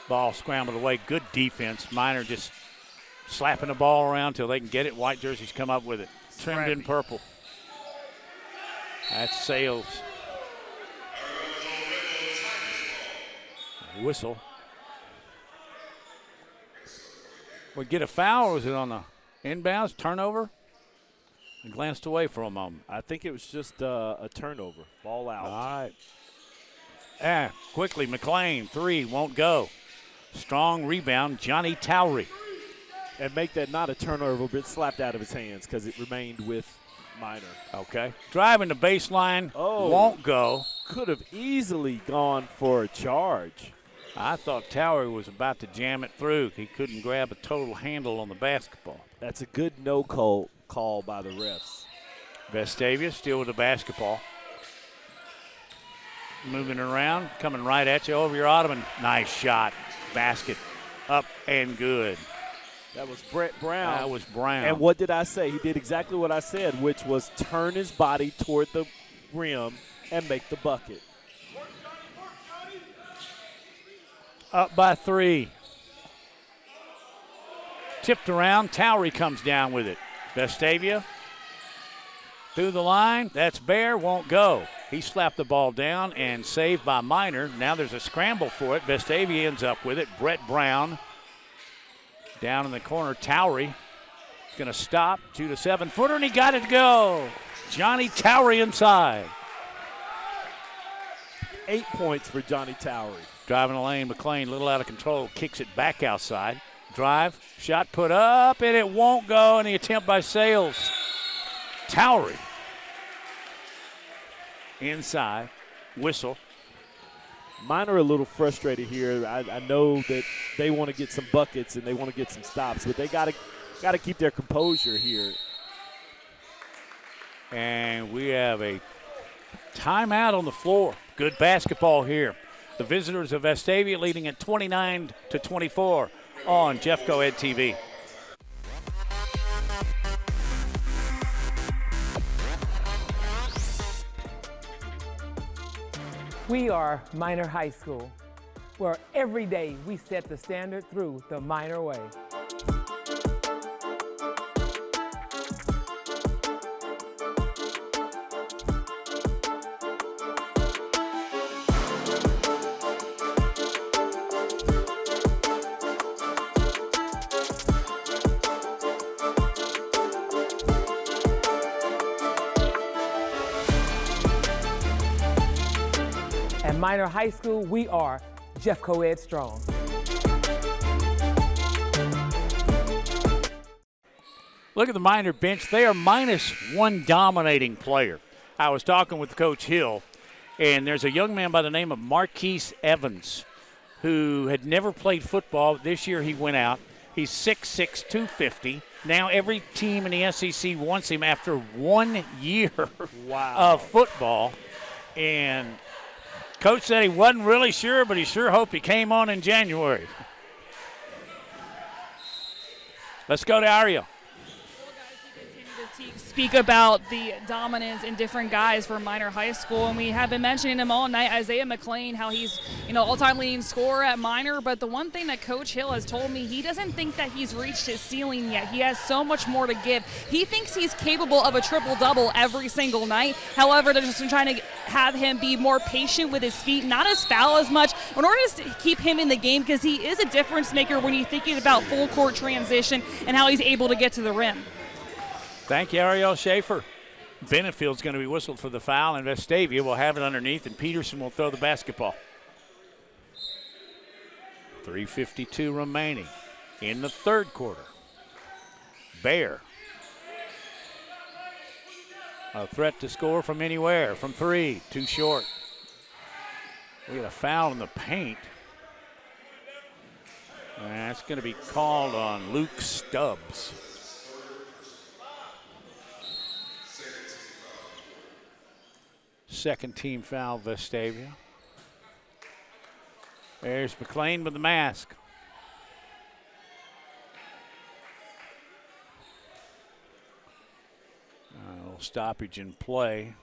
Ball scrambled away. Good defense. Minor just slapping the ball around till they can get it. White jerseys come up with it. Trimmed in purple. That's Sales. Whistle. We get a foul, or was it on the inbounds? Turnover? I glanced away for a moment. I think it was just a turnover. Ball out. All right. Quickly, McLean, three, won't go. Strong rebound, Johnny Towery. And make that not a turnover, but slapped out of his hands because it remained with Minor. Okay. Driving the baseline, won't go. Could have easily gone for a charge. I thought Towery was about to jam it through. He couldn't grab a total handle on the basketball. That's a good no-call by the refs. Vestavia still with the basketball. Moving around, coming right at you over your ottoman. Nice shot. Basket up and good. That was Brett Brown. That was Brown. And what did I say? He did exactly what I said, which was turn his body toward the rim and make the bucket. Up by three. Tipped around. Towery comes down with it. Vestavia through the line. That's Bear. Won't go. He slapped the ball down and saved by Minor. Now there's a scramble for it. Vestavia ends up with it. Brett Brown down in the corner. Towery is going to stop. Shoot a 7-footer, and he got it to go. Johnny Towery inside. 8 points for Johnny Towery. Driving the lane, McLean, a little out of control, kicks it back outside. Drive, shot put up, and it won't go, and the attempt by Sales. Towery inside, whistle. Minor a little frustrated here. I know that they want to get some buckets and they want to get some stops, but they got to keep their composure here. And we have a timeout on the floor. Good basketball here. The visitors of Vestavia leading at 29-24 on Jeffco Ed TV. We are Minor High School, where every day we set the standard through the Minor way. At Minor High School, we are Jeffco Ed Strong. Look at the Minor bench. They are minus one dominating player. I was talking with Coach Hill, and there's a young man by the name of Marquise Evans who had never played football. This year he went out. He's 6'6", 250. Now every team in the SEC wants him after 1 year of football. And Coach said he wasn't really sure, but he sure hoped he came on in January. Let's go to Ariel. Well, guys, we continue to see speak about the dominance in different guys for Minor High School, and we have been mentioning him all night. Isaiah McLean, how he's all-time leading scorer at Minor, but the one thing that Coach Hill has told me, he doesn't think that he's reached his ceiling yet. He has so much more to give. He thinks he's capable of a triple-double every single night. However, they're just trying to have him be more patient with his feet, not as foul as much, in order to keep him in the game, because he is a difference maker when you're thinking about full court transition and how he's able to get to the rim. Thank you, Ariel Schaefer. Benefield's going to be whistled for the foul, and Vestavia will have it underneath, and Peterson will throw the basketball. 3:52 remaining in the third quarter. Bear. A threat to score from anywhere, from three, too short. We got a foul in the paint. And that's going to be called on Luke Stubbs. Second team foul, Vestavia. There's McLean with the mask. A little stoppage in play.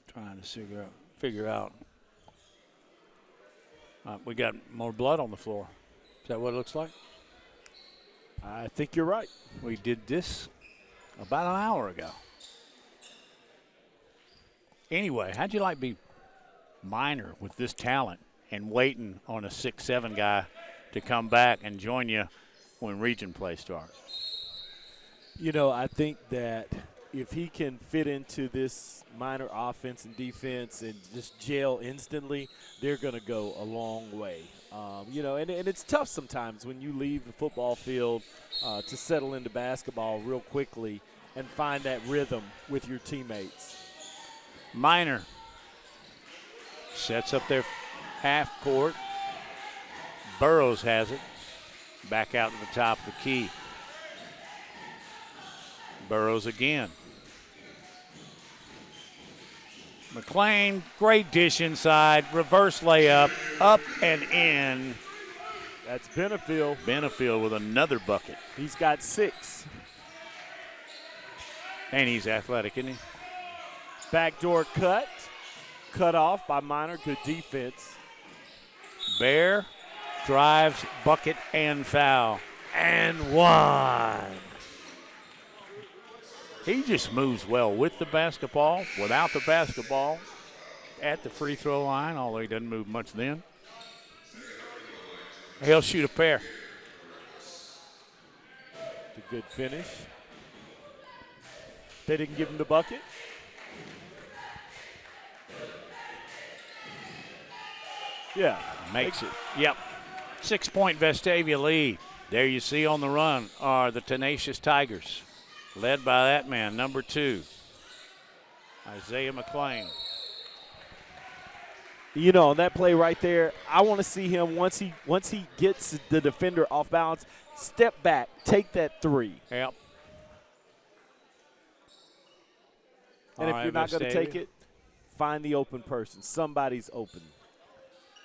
Trying to figure out. We got more blood on the floor. Is that what it looks like? I think you're right. We did this about an hour ago. Anyway, how'd you like to be Minor with this talent and waiting on a 6'7" guy to come back and join you when region play starts? I think that if he can fit into this Minor offense and defense and just gel instantly, they're going to go a long way. And it's tough sometimes when you leave the football field to settle into basketball real quickly and find that rhythm with your teammates. Minor sets up their half court. Burrows has it. Back out to the top of the key. Burrows again. McLean, great dish inside. Reverse layup, up and in. That's Benefield. Benefield with another bucket. He's got 6. And he's athletic, isn't he? Backdoor cut off by Minor. Good defense. Bear drives, bucket, and foul. And one. He just moves well with the basketball, without the basketball, at the free throw line, although he doesn't move much then. He'll shoot a pair. A good finish. They didn't give him the bucket. Yeah. Makes it. Yep. 6-point Vestavia lead. There you see on the run are the Tenacious Tigers, led by that man, number 2, Isaiah McLean. On that play right there, I want to see him once he gets the defender off balance, step back, take that 3. Yep. And if you're not going to take it, find the open person. Somebody's open.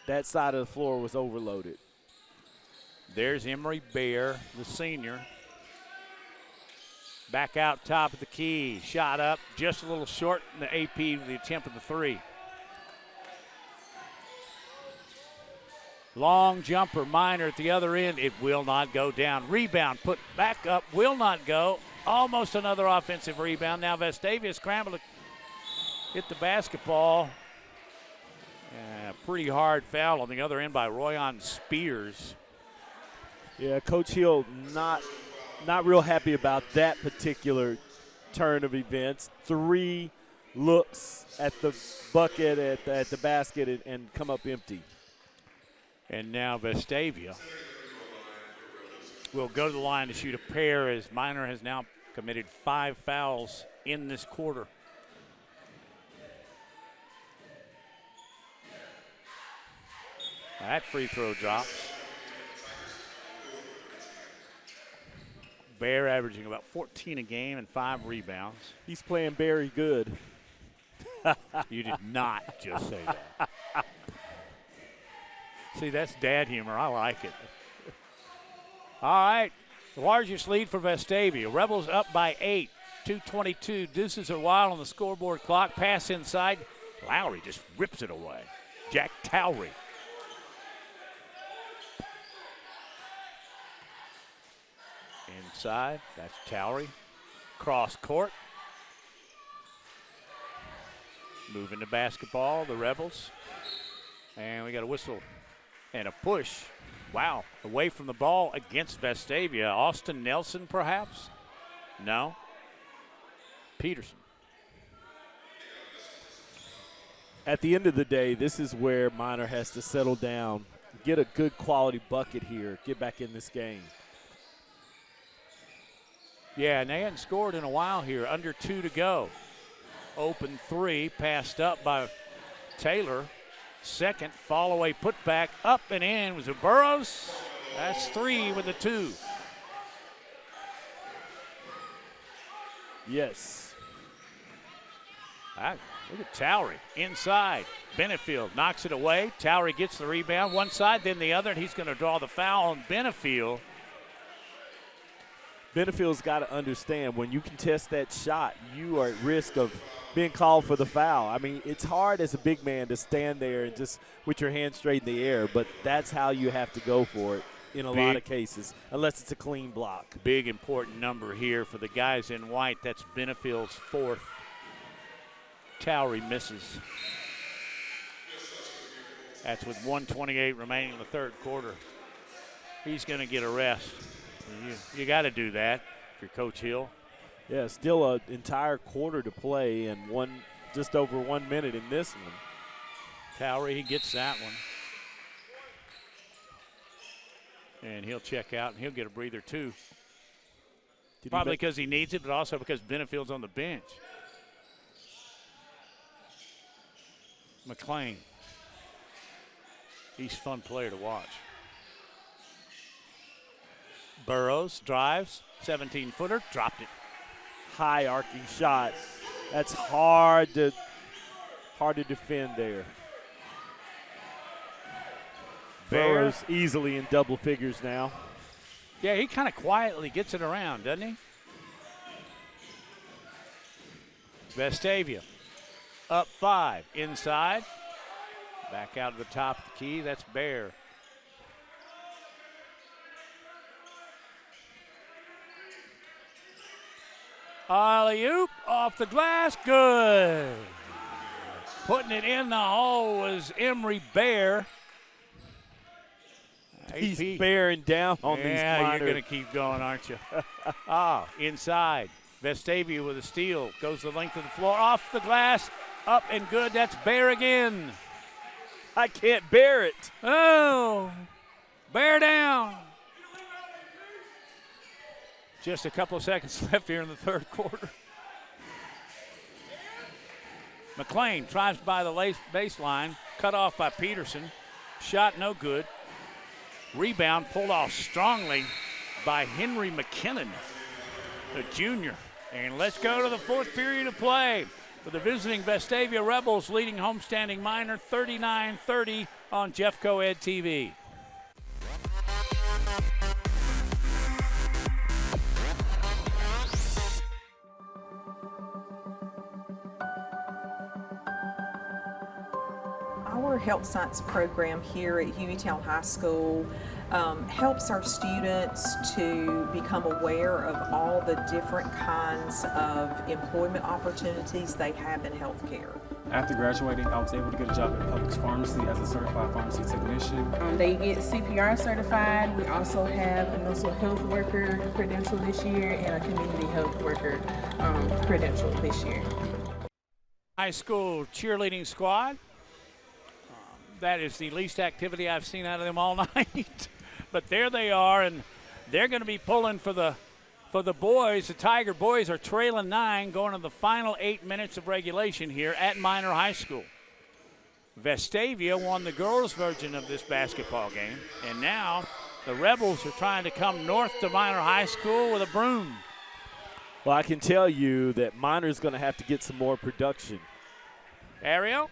That side of the floor was overloaded. There's Emory Bear, the senior. Back out top of the key. Shot up, just a little short in the AP with the attempt of the 3. Long jumper, Minor at the other end. It will not go down. Rebound, put back up, will not go. Almost another offensive rebound. Now Vestavia scrambled to hit the basketball. Pretty hard foul on the other end by Royan Spears. Yeah, Coach Hill not real happy about that particular turn of events. 3 looks at the bucket, at the basket, and come up empty. And now Vestavia will go to the line to shoot a pair, as Minor has now committed 5 fouls in this quarter. That free throw drops. Bear averaging about 14 a game and 5 rebounds. He's playing very good. You did not just say that. See, that's dad humor. I like it. All right. The largest lead for Vestavia. Rebels up by 8. 2:22. Deuces are wild on the scoreboard clock. Pass inside. Lowry just rips it away. Jack Towery. Inside. That's Towery. Cross court. Moving the basketball, the Rebels. And we got a whistle and a push. Wow, away from the ball against Vestavia. Austin Nelson, perhaps? No. Peterson. At the end of the day, this is where Minor has to settle down, get a good quality bucket here, get back in this game. Yeah, and they hadn't scored in a while here. Under 2 to go. Open 3, passed up by Taylor. Second, fall away, put back, up and in. Was it Burrows? That's 3 with a 2. Yes. Look at Towery inside. Benefield knocks it away. Towery gets the rebound. One side, then the other, and he's going to draw the foul on Benefield. Benefield's got to understand when you contest that shot, you are at risk of being called for the foul. I mean, it's hard as a big man to stand there and just with your hands straight in the air, but that's how you have to go for it in a lot of cases, unless it's a clean block. Big important number here for the guys in white. That's Benefield's 4th. Towery misses. That's with 1:28 remaining in the third quarter. He's going to get a rest. You got to do that if you're Coach Hill. Yeah, still an entire quarter to play and just over 1 minute in this one. Towery, he gets that one. And he'll check out, and he'll get a breather too. Probably because he needs it, but also because Benefield's on the bench. McLean. He's a fun player to watch. Burrows drives, 17-footer, dropped it. High arcing shot. That's hard to defend there. Burrows easily in double figures now. Yeah, he kind of quietly gets it around, doesn't he? Vestavia up 5, inside. Back out to the top of the key, that's Bear. Alley-oop off the glass, good. Putting it in the hole was Emery Bear. He's bearing down on these Minor. Yeah, you're going to keep going, aren't you? Inside. Vestavia with a steal. Goes the length of the floor, off the glass, up and good. That's Bear again. I can't bear it. Oh, Bear down. Just a couple of seconds left here in the third quarter. McLean drives by the baseline, cut off by Peterson. Shot no good. Rebound pulled off strongly by Henry McKinnon, the junior. And let's go to the fourth period of play with the visiting Vestavia Rebels leading homestanding Minor 39-30 on Jeffco Ed TV. Our health science program here at Hueytown High School helps our students to become aware of all the different kinds of employment opportunities they have in healthcare. After graduating, I was able to get a job at Publix Pharmacy as a certified pharmacy technician. They get CPR certified. We also have a mental health worker credential this year and a community health worker credential this year. High school cheerleading squad. That is the least activity I've seen out of them all night. But there they are, and they're going to be pulling for the boys. The Tiger boys are trailing 9, going to the final 8 minutes of regulation here at Minor High School. Vestavia won the girls' version of this basketball game, and now the Rebels are trying to come north to Minor High School with a broom. Well, I can tell you that Minor's going to have to get some more production. Ariel?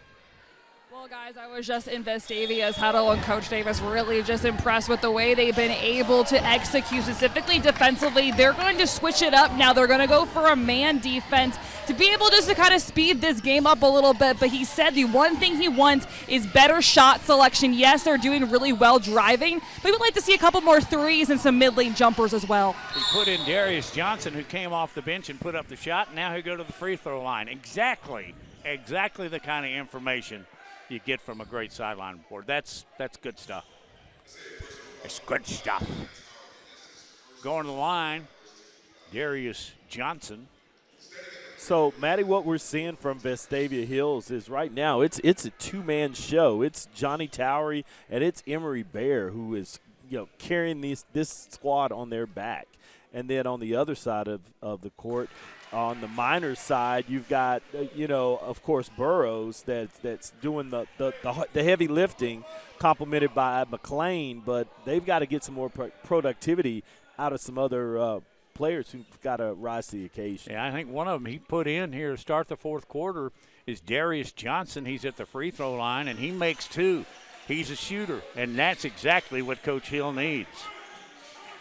Well, guys, I was just in Vestavia's huddle, and Coach Davis really just impressed with the way they've been able to execute, specifically defensively. They're going to switch it up now. They're going to go for a man defense to be able just to kind of speed this game up a little bit. But he said the one thing he wants is better shot selection. Yes, they're doing really well driving, but we would like to see a couple more threes and some mid-lane jumpers as well. He put in Darius Johnson, who came off the bench and put up the shot, and now he'll go to the free throw line. Exactly the kind of information you get from a great sideline report. That's good stuff. It's good stuff. Going to the line, Darius Johnson. So, Maddie, what we're seeing from Vestavia Hills is right now it's a two-man show. It's Johnny Towery and it's Emery Bear who is carrying this squad on their back. And then on the other side of the court, on the Miners side, you've got, of course, Burrows that's doing the heavy lifting, complemented by McLean. But they've got to get some more productivity out of some other players who've got to rise to the occasion. Yeah, I think one of them he put in here to start the fourth quarter is Darius Johnson. He's at the free throw line, and he makes two. He's a shooter, and that's exactly what Coach Hill needs.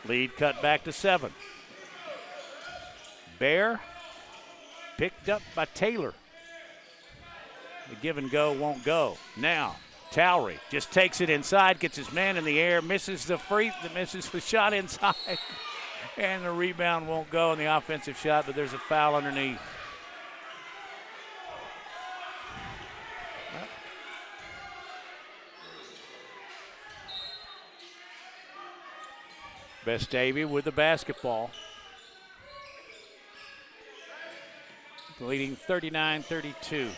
Lead cut back to 7. Bear picked up by Taylor. The give and go won't go. Now, Towery just takes it inside, gets his man in the air, misses the shot inside, and the rebound won't go on the offensive shot, but there's a foul underneath. Vestavia with the basketball. Leading 39-32.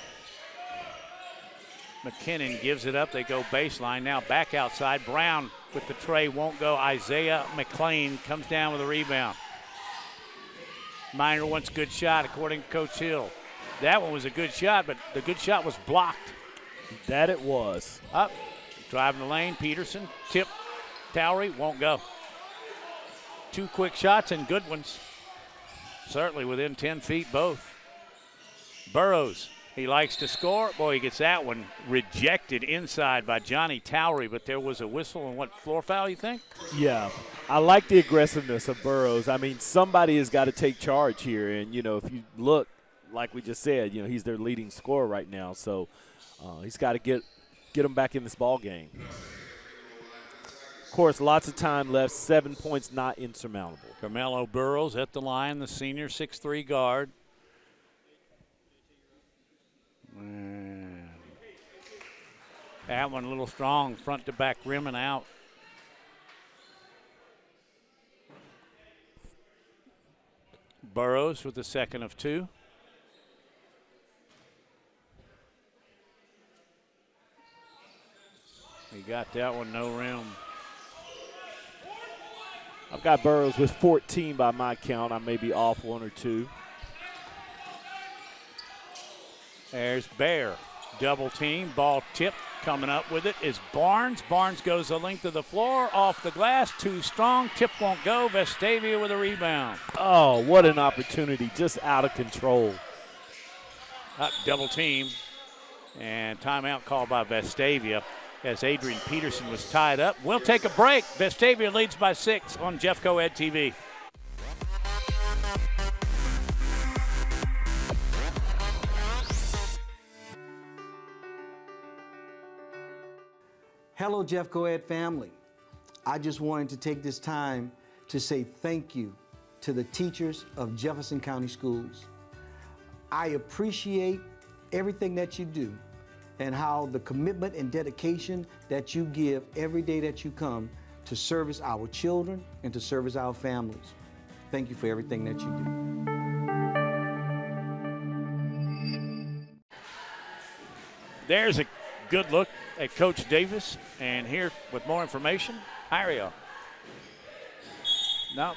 McKinnon gives it up. They go baseline. Now back outside. Brown with the tray won't go. Isaiah McLean comes down with a rebound. Miner wants a good shot according to Coach Hill. That one was a good shot, but the good shot was blocked. That it was. Up. Driving the lane. Peterson. Tip. Towery won't go. 2 quick shots and good ones. Certainly within 10 feet both. Burrows, he likes to score. Boy, he gets that one rejected inside by Johnny Towery, but there was a whistle and what, floor foul, you think? Yeah, I like the aggressiveness of Burrows. I mean, somebody has got to take charge here, and, if you look, like we just said, he's their leading scorer right now, so he's got to get him back in this ball game. Of course, lots of time left, 7 points not insurmountable. Carmelo Burrows at the line, the senior 6'3" guard. That one a little strong, front to back rim and out. Burrows with the second of 2. He got that one, no rim. I've got Burrows with 14 by my count. I may be off 1 or 2. There's Bear. Double team. Ball tipped. Coming up with it is Barnes. Barnes goes the length of the floor. Off the glass. Too strong. Tip won't go. Vestavia with a rebound. Oh, what an opportunity. Just out of control. Up double team. And timeout called by Vestavia as Adrian Peterson was tied up. We'll take a break. Vestavia leads by 6 on Jeffco Ed TV. Hello, Jeff Coed family. I just wanted to take this time to say thank you to the teachers of Jefferson County Schools. I appreciate everything that you do and how the commitment and dedication that you give every day that you come to service our children and to service our families. Thank you for everything that you do. There's a good look at Coach Davis, and here with more information, Ario. No.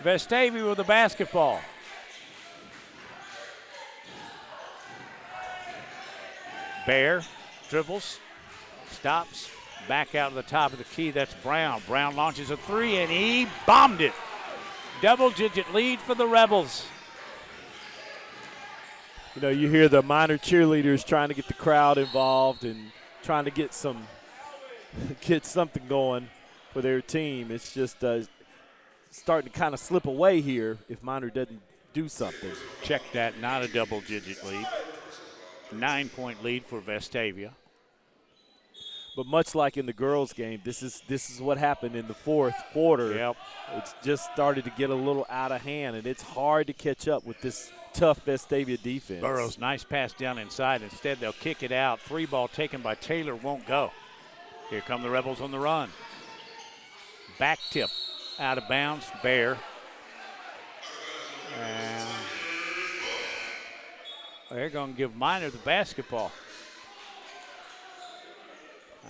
Vestavia with the basketball. Bear dribbles, stops, back out to the top of the key. That's Brown. Brown launches a 3, and he bombed it. Double-digit lead for the Rebels. You know, you hear the minor cheerleaders trying to get the crowd involved and trying to get something going for their team. It's just starting to kind of slip away here if minor doesn't do something. Check that, not a double-digit lead. 9-point lead for Vestavia. But much like in the girls' game, this is what happened in the fourth quarter. Yep. It's just started to get a little out of hand, and it's hard to catch up with this tough Vestavia defense. Burrows, nice pass down inside. Instead, they'll kick it out. 3 ball taken by Taylor, won't go. Here come the Rebels on the run. Back tip, out of bounds, Bear. And they're going to give Minor the basketball.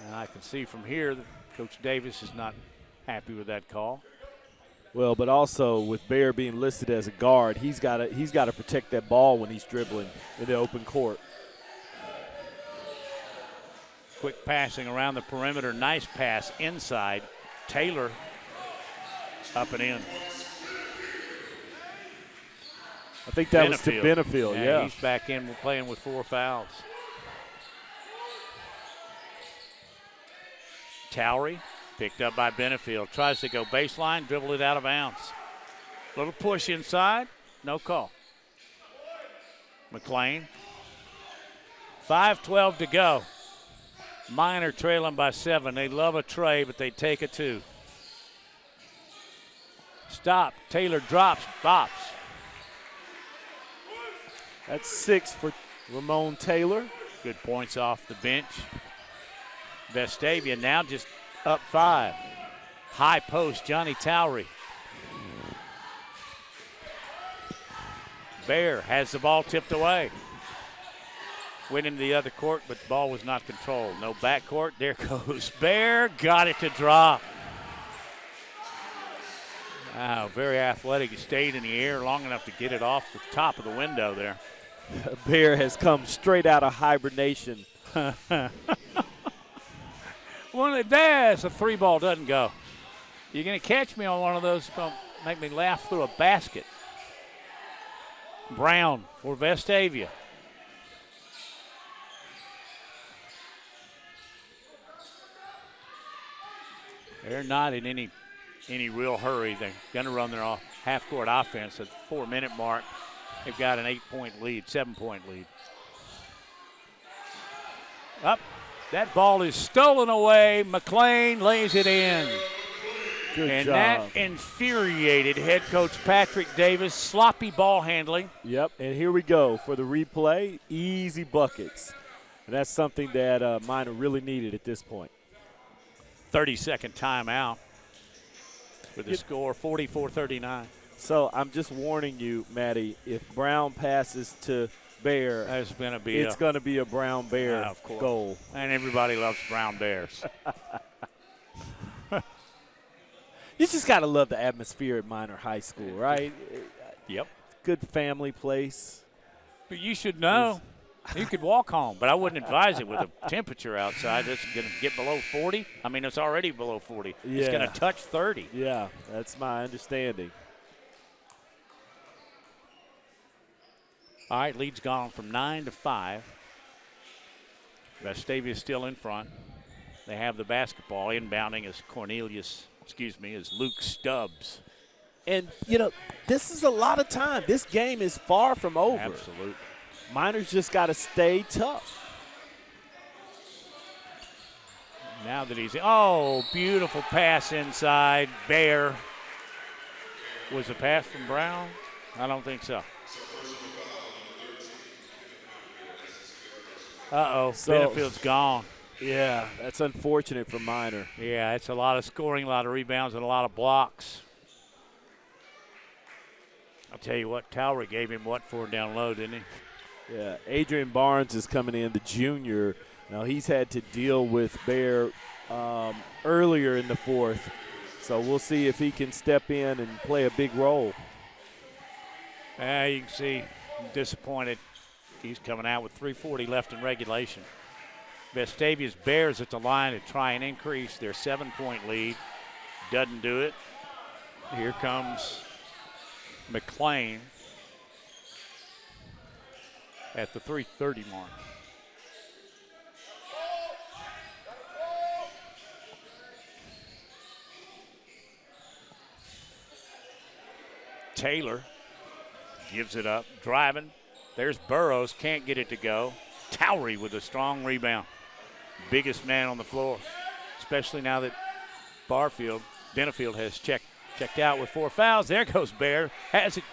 And I can see from here that Coach Davis is not happy with that call. Well, but also with Bear being listed as a guard, he's got to protect that ball when he's dribbling in the open court. Quick passing around the perimeter, nice pass inside. Taylor up and in. I think that was to Benefield, yeah. He's back in playing with 4 fouls. Towery picked up by Benefield. Tries to go baseline, dribble it out of bounds. Little push inside, no call. McLean. 5:12 to go. Minor trailing by 7. They love a tray, but they take a 2. Stop. Taylor drops, bops. That's 6 for Ramon Taylor. Good points off the bench. Vestavia now just up 5. High post, Johnny Towery. Bear has the ball tipped away. Went into the other court, but the ball was not controlled. No backcourt. There goes Bear. Got it to drop. Wow, very athletic. He stayed in the air long enough to get it off the top of the window there. Bear has come straight out of hibernation. There's a 3 ball doesn't go. You're going to catch me on one of those, don't make me laugh through a basket. Brown for Vestavia. They're not in any real hurry. They're going to run their half-court offense at the 4-minute mark. They've got an 8-point lead, 7-point lead. Up. That ball is stolen away. McLean lays it in. Good job. That infuriated head coach Patrick Davis. Sloppy ball handling. Yep, and here we go for the replay. Easy buckets. And that's something that Minor really needed at this point. 30-second timeout with the score 44-39. So I'm just warning you, Maddie, if Brown passes to Bear, it's going to be a Brown Bear goal. And everybody loves Brown Bears. You just got to love the atmosphere at Minor High School, right? Yep. Good family place. But you should know. You could walk home, but I wouldn't advise it with the temperature outside. It's going to get below 40. I mean, it's already below 40. Yeah. It's going to touch 30. Yeah, that's my understanding. All right, lead's gone from 9 to 5. Vestavia still in front. They have the basketball. Inbounding is Luke Stubbs. And, you know, this is a lot of time. This game is far from over. Absolutely. Minor's just got to stay tough. Now that beautiful pass inside. Bear. Was a pass from Brown? I don't think so. Benefield's gone. Yeah, that's unfortunate for Minor. Yeah, it's a lot of scoring, a lot of rebounds, and a lot of blocks. I'll tell you what, Towery gave him what for down low, didn't he? Yeah, Adrian Barnes is coming in, the junior. Now, he's had to deal with Bear earlier in the fourth. So we'll see if he can step in and play a big role. You can see disappointed. He's coming out with 3:40 left in regulation. Vestavia's Bears at the line to try and increase their 7-point lead. Doesn't do it. Here comes McLean. at the 3:30 mark. Taylor gives it up, driving. There's Burrows, can't get it to go. Towery with a strong rebound. Biggest man on the floor, especially now that Benefield has checked out with 4 fouls. There goes Bear, has it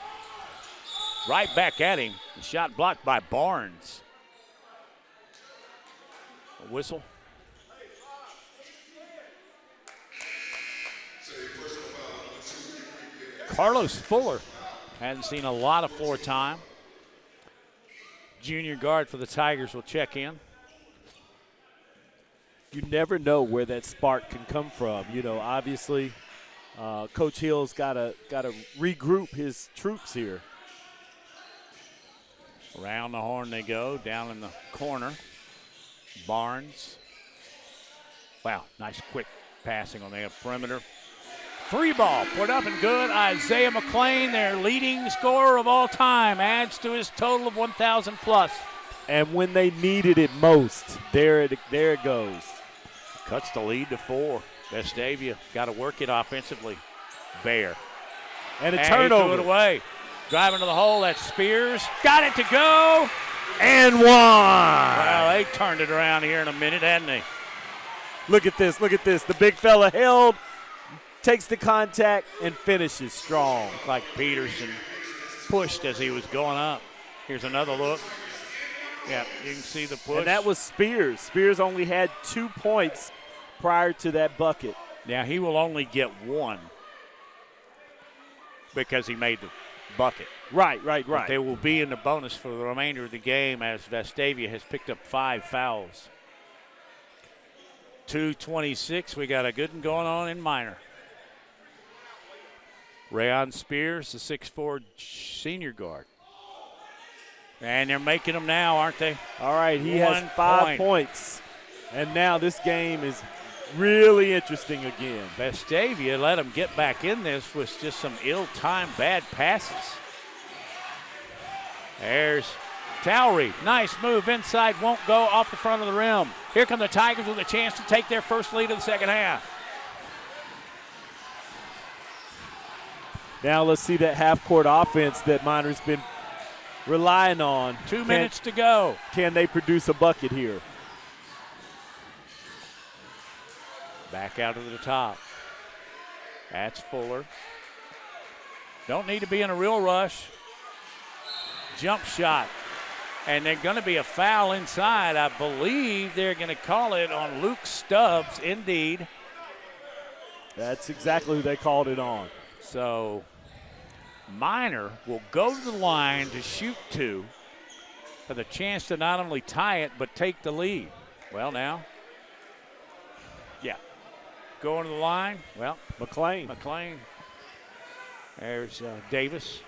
right back at him. The shot blocked by Barnes. A whistle. Carlos Fuller hadn't seen a lot of floor time. Junior guard for the Tigers will check in. You never know where that spark can come from. You know, obviously, Coach Hill's got to regroup his troops here. Around the horn they go, down in the corner. Barnes. Wow, nice quick passing on the perimeter. Free ball, put up and good. Isaiah McLean, their leading scorer of all time, adds to his total of 1,000 plus. And when they needed it most, there it goes. Cuts the lead to 4. Vestavia got to work it offensively. Bear. And a turnover. He threw it away. Driving to the hole, that's Spears. Got it to go. And one. Well, they turned it around here in a minute, hadn't they? Look at this, look at this. The big fella held, takes the contact, and finishes strong. Like Peterson pushed as he was going up. Here's another look. Yeah, you can see the push. And that was Spears. Spears only had 2 points prior to that bucket. Now, he will only get 1 because he made the bucket. Right. But they will be in the bonus for the remainder of the game as Vestavia has picked up 5 fouls. 2:26, we got a good one going on in Minor. Rayon Spears, the 6'4 senior guard. And they're making them now, aren't they? All right, he has 5 points. And now this game is really interesting again. Vestavia let him get back in this with just some ill-timed bad passes. There's Towery. Nice move inside, won't go off the front of the rim. Here come the Tigers with a chance to take their first lead of the second half. Now let's see that half-court offense that Minor's been relying on. 2 minutes to go. Can they produce a bucket here? Back out to the top. That's Fuller. Don't need to be in a real rush. Jump shot. And they're going to be a foul inside. I believe they're going to call it on Luke Stubbs, indeed. That's exactly who they called it on. So Minor will go to the line to shoot 2 for the chance to not only tie it but take the lead. Well, now, yeah, going to the line. Well, McLean. There's Davis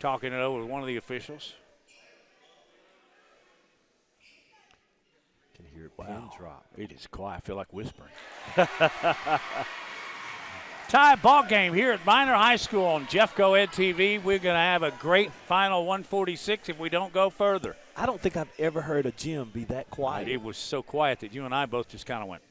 talking it over with one of the officials. Can hear it pin drop. It is quiet. I feel like whispering. Tie ball game here at Minor High School on Jeffco Ed TV. We're going to have a great final 146 if we don't go further. I don't think I've ever heard a gym be that quiet. It was so quiet that you and I both just kind of went.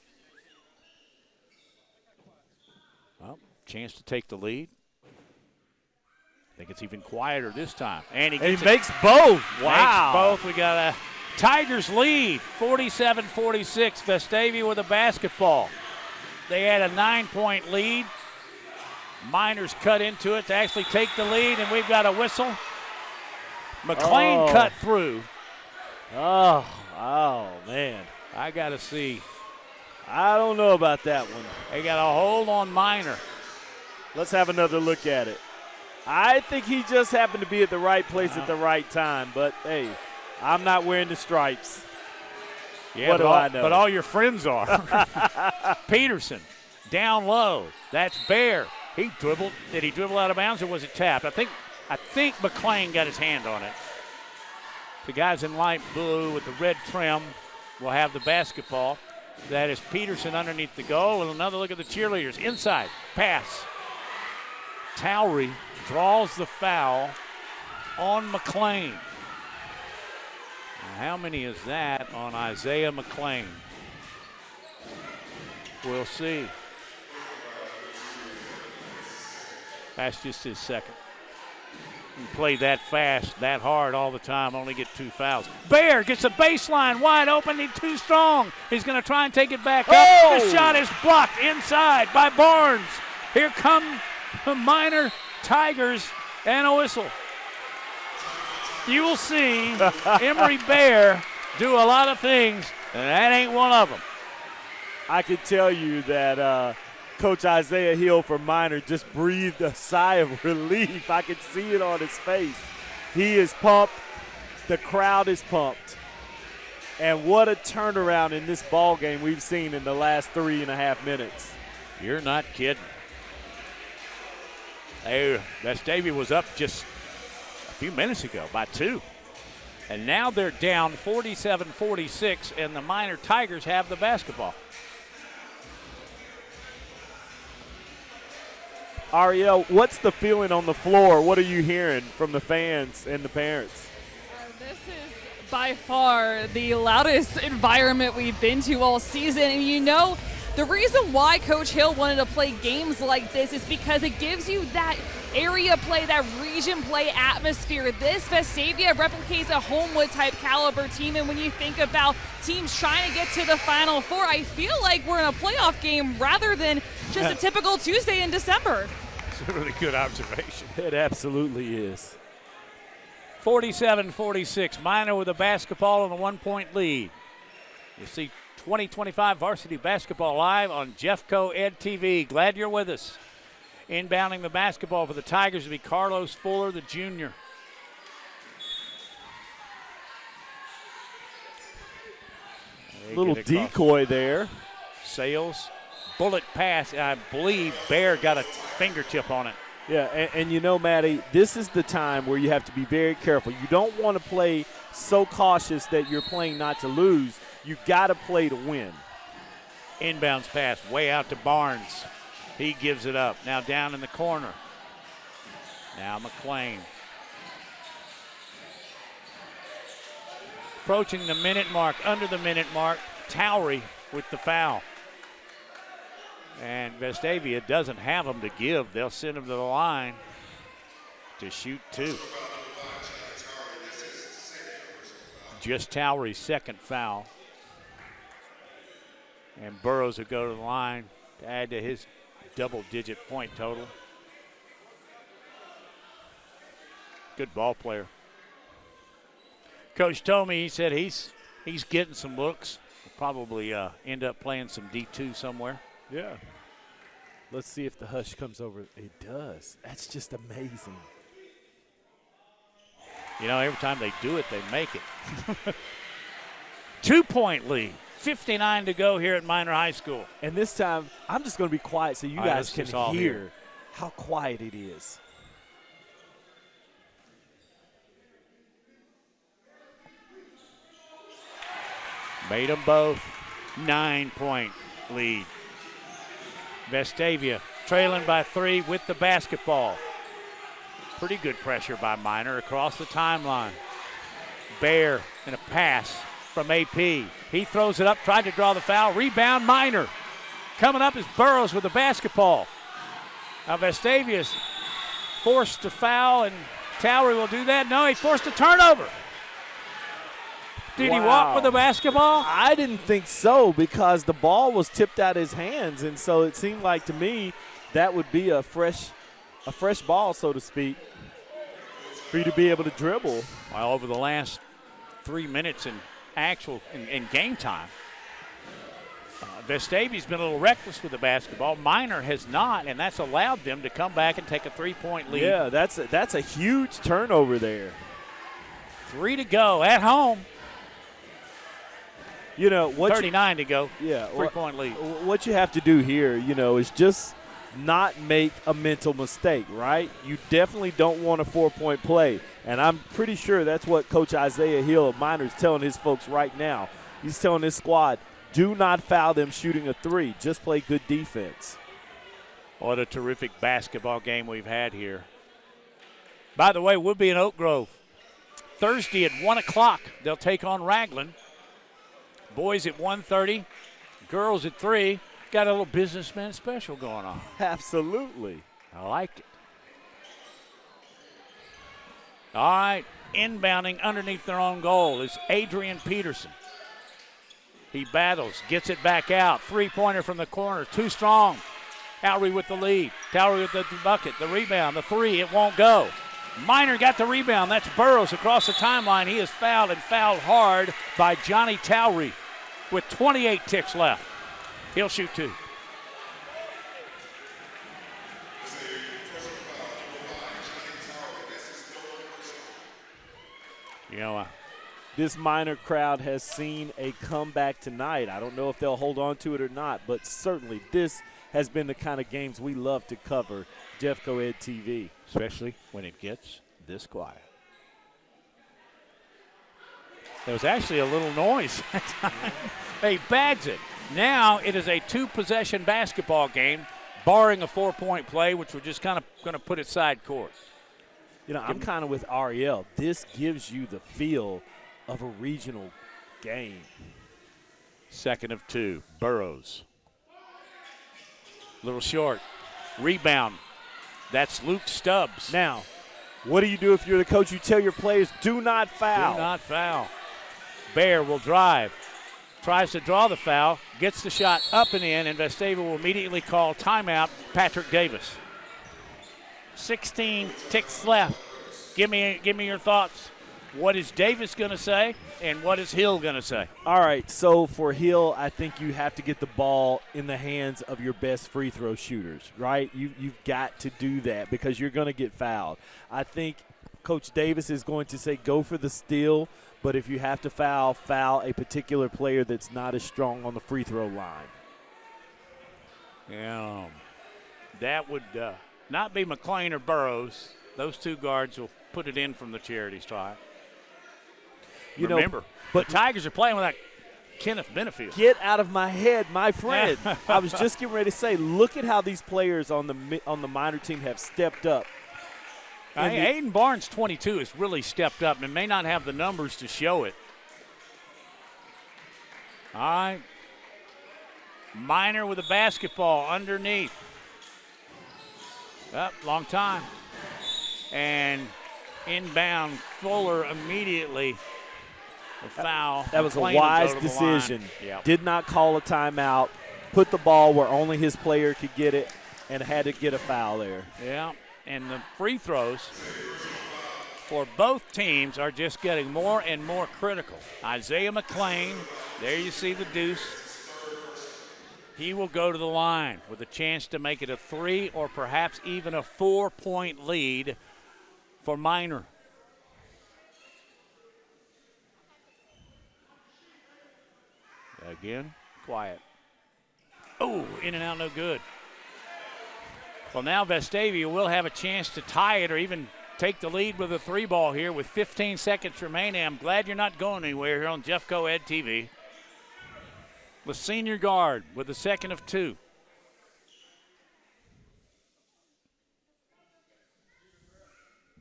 Well, chance to take the lead. I think it's even quieter this time. And he makes both. Wow. Makes both. We got a Tigers lead, 47-46. Vestavia with a basketball. They had a 9-point lead. Miners cut into it to actually take the lead, and we've got a whistle. McLean cut through. Oh, man. I got to see. I don't know about that one. They got a hold on Minor. Let's have another look at it. I think he just happened to be at the right place at the right time, but, hey, I'm not wearing the stripes. Yeah, what do I know? But all your friends are. Peterson, down low. That's Bear. He dribbled. Did he dribble out of bounds or was it tapped? I think McLean got his hand on it. The guys in light blue with the red trim will have the basketball. That is Peterson underneath the goal. And another look at the cheerleaders. Inside, pass. Towery draws the foul on McLean. How many is that on Isaiah McLean? We'll see. That's just his second. You play that fast, that hard all the time, only get 2 fouls. Bear gets the baseline wide open. He's too strong. He's going to try and take it back up. The shot is blocked inside by Barnes. Here come the Minor Tigers and a whistle. You will see Emory Bear do a lot of things, and that ain't one of them. I can tell you that Coach Isaiah Hill from Minor just breathed a sigh of relief. I can see it on his face. He is pumped. The crowd is pumped. And what a turnaround in this ball game we've seen in the last 3.5 minutes. You're not kidding. Hey, Vestavia was up just a few minutes ago by 2. And now they're down 47-46, and the Minor Tigers have the basketball. Ariel, what's the feeling on the floor? What are you hearing from the fans and the parents? This is by far the loudest environment we've been to all season. And you know, the reason why Coach Hill wanted to play games like this is because it gives you that area play, that region play atmosphere. This Vestavia replicates a Homewood type caliber team, and when you think about teams trying to get to the Final Four, I feel like we're in a playoff game rather than just a typical Tuesday in December. It's a really good observation. It absolutely is. 47-46, Minor with a basketball and a 1-point lead. You see 2025 Varsity Basketball live on Jeffco Ed TV. Glad you're with us. Inbounding the basketball for the Tigers will be Carlos Fuller, the junior. Little decoy there. Sales, bullet pass. I believe Bear got a fingertip on it. Yeah, and you know, Maddie, this is the time where you have to be very careful. You don't want to play so cautious that you're playing not to lose. You got to play to win. Inbounds pass way out to Barnes. He gives it up. Now down in the corner. Now McLean. Approaching the minute mark, under the minute mark. Towery with the foul. And Vestavia doesn't have them to give. They'll send him to the line to shoot 2. Just Towery's second foul. And Burrows will go to the line to add to his double-digit point total. Good ball player. Coach told me, he said he's getting some looks. He'll probably end up playing some D2 somewhere. Yeah. Let's see if the hush comes over. It does. That's just amazing. You know, every time they do it, they make it. 2-point lead. 59 to go here at Minor High School. And this time, I'm just going to be quiet so you guys can all hear how quiet it is. Made them both. 9-point lead. Vestavia trailing by 3 with the basketball. Pretty good pressure by Minor across the timeline. Bear in a pass from AP. He throws it up, tried to draw the foul. Rebound, Minor. Coming up is Burrows with the basketball. Now Vestavia's forced to foul, and Towery will do that. No, he's forced a turnover. Did he walk with the basketball? I didn't think so, because the ball was tipped out of his hands, and so it seemed like to me that would be a fresh ball, so to speak, for you to be able to dribble. Well, over the last 3 minutes in game time, Vestavia's been a little reckless with the basketball. Minor has not, and that's allowed them to come back and take a 3-point lead. Yeah, that's a huge turnover there. 3 to go at home. You know, 39 to go. Yeah, 3-point lead. What you have to do here, you know, is just not make a mental mistake, right? You definitely don't want a 4-point play. And I'm pretty sure that's what Coach Isaiah Hill of Minor is telling his folks right now. He's telling his squad, do not foul them shooting a 3. Just play good defense. What a terrific basketball game we've had here. By the way, we'll be in Oak Grove Thursday at 1 o'clock, they'll take on Raglan. Boys at 1:30, girls at 3. Got a little businessman special going on. Absolutely. I like it. All right, inbounding underneath their own goal is Adrian Peterson. He battles, gets it back out. Three-pointer from the corner, too strong. Towery with the lead. Towery with the bucket, the rebound, the three, it won't go. Minor got the rebound. That's Burrows across the timeline. He is fouled and fouled hard by Johnny Towery with 28 ticks left. He'll shoot 2. You know, this Minor crowd has seen a comeback tonight. I don't know if they'll hold on to it or not, but certainly this has been the kind of games we love to cover, Jeffco Ed TV. Especially when it gets this quiet. There was actually a little noise that time. He bags it. Now it is a 2-possession basketball game, barring a 4-point play, which we're just kind of going to put it side court. You know, I'm kind of with Ariel. This gives you the feel of a regional game. 2nd of 2, Burrows. Little short. Rebound. That's Luke Stubbs. Now, what do you do if you're the coach? You tell your players, do not foul. Do not foul. Bear will drive. Tries to draw the foul. Gets the shot up and in, and Vestavia will immediately call timeout Patrick Davis. 16 ticks left. Give me your thoughts. What is Davis going to say, and what is Hill going to say? All right, so for Hill, I think you have to get the ball in the hands of your best free throw shooters, right? You've got to do that because you're going to get fouled. I think Coach Davis is going to say go for the steal, but if you have to foul a particular player that's not as strong on the free throw line. Yeah, that would not be McClain or Burrows. Those 2 guards will put it in from the charity stripe. Remember, but the Tigers are playing without Kenneth Benefield. Get out of my head, my friend. I was just getting ready to say, look at how these players on the minor team have stepped up. Aiden Barnes, 22, has really stepped up and may not have the numbers to show it. All right. Minor with a basketball underneath. Long time. And inbound, Fuller immediately. A foul. That was a wise decision. Yep. Did not call a timeout. Put the ball where only his player could get it and had to get a foul there. Yeah, and the free throws for both teams are just getting more and more critical. Isaiah McClain, there you see the deuce. He will go to the line with a chance to make it a 3 or perhaps even a 4-point lead for Minor. Again, quiet. Oh, in and out, no good. Well, now Vestavia will have a chance to tie it or even take the lead with a 3-ball here with 15 seconds remaining. I'm glad you're not going anywhere here on Jeffco Ed TV. The senior guard with the 2nd of 2.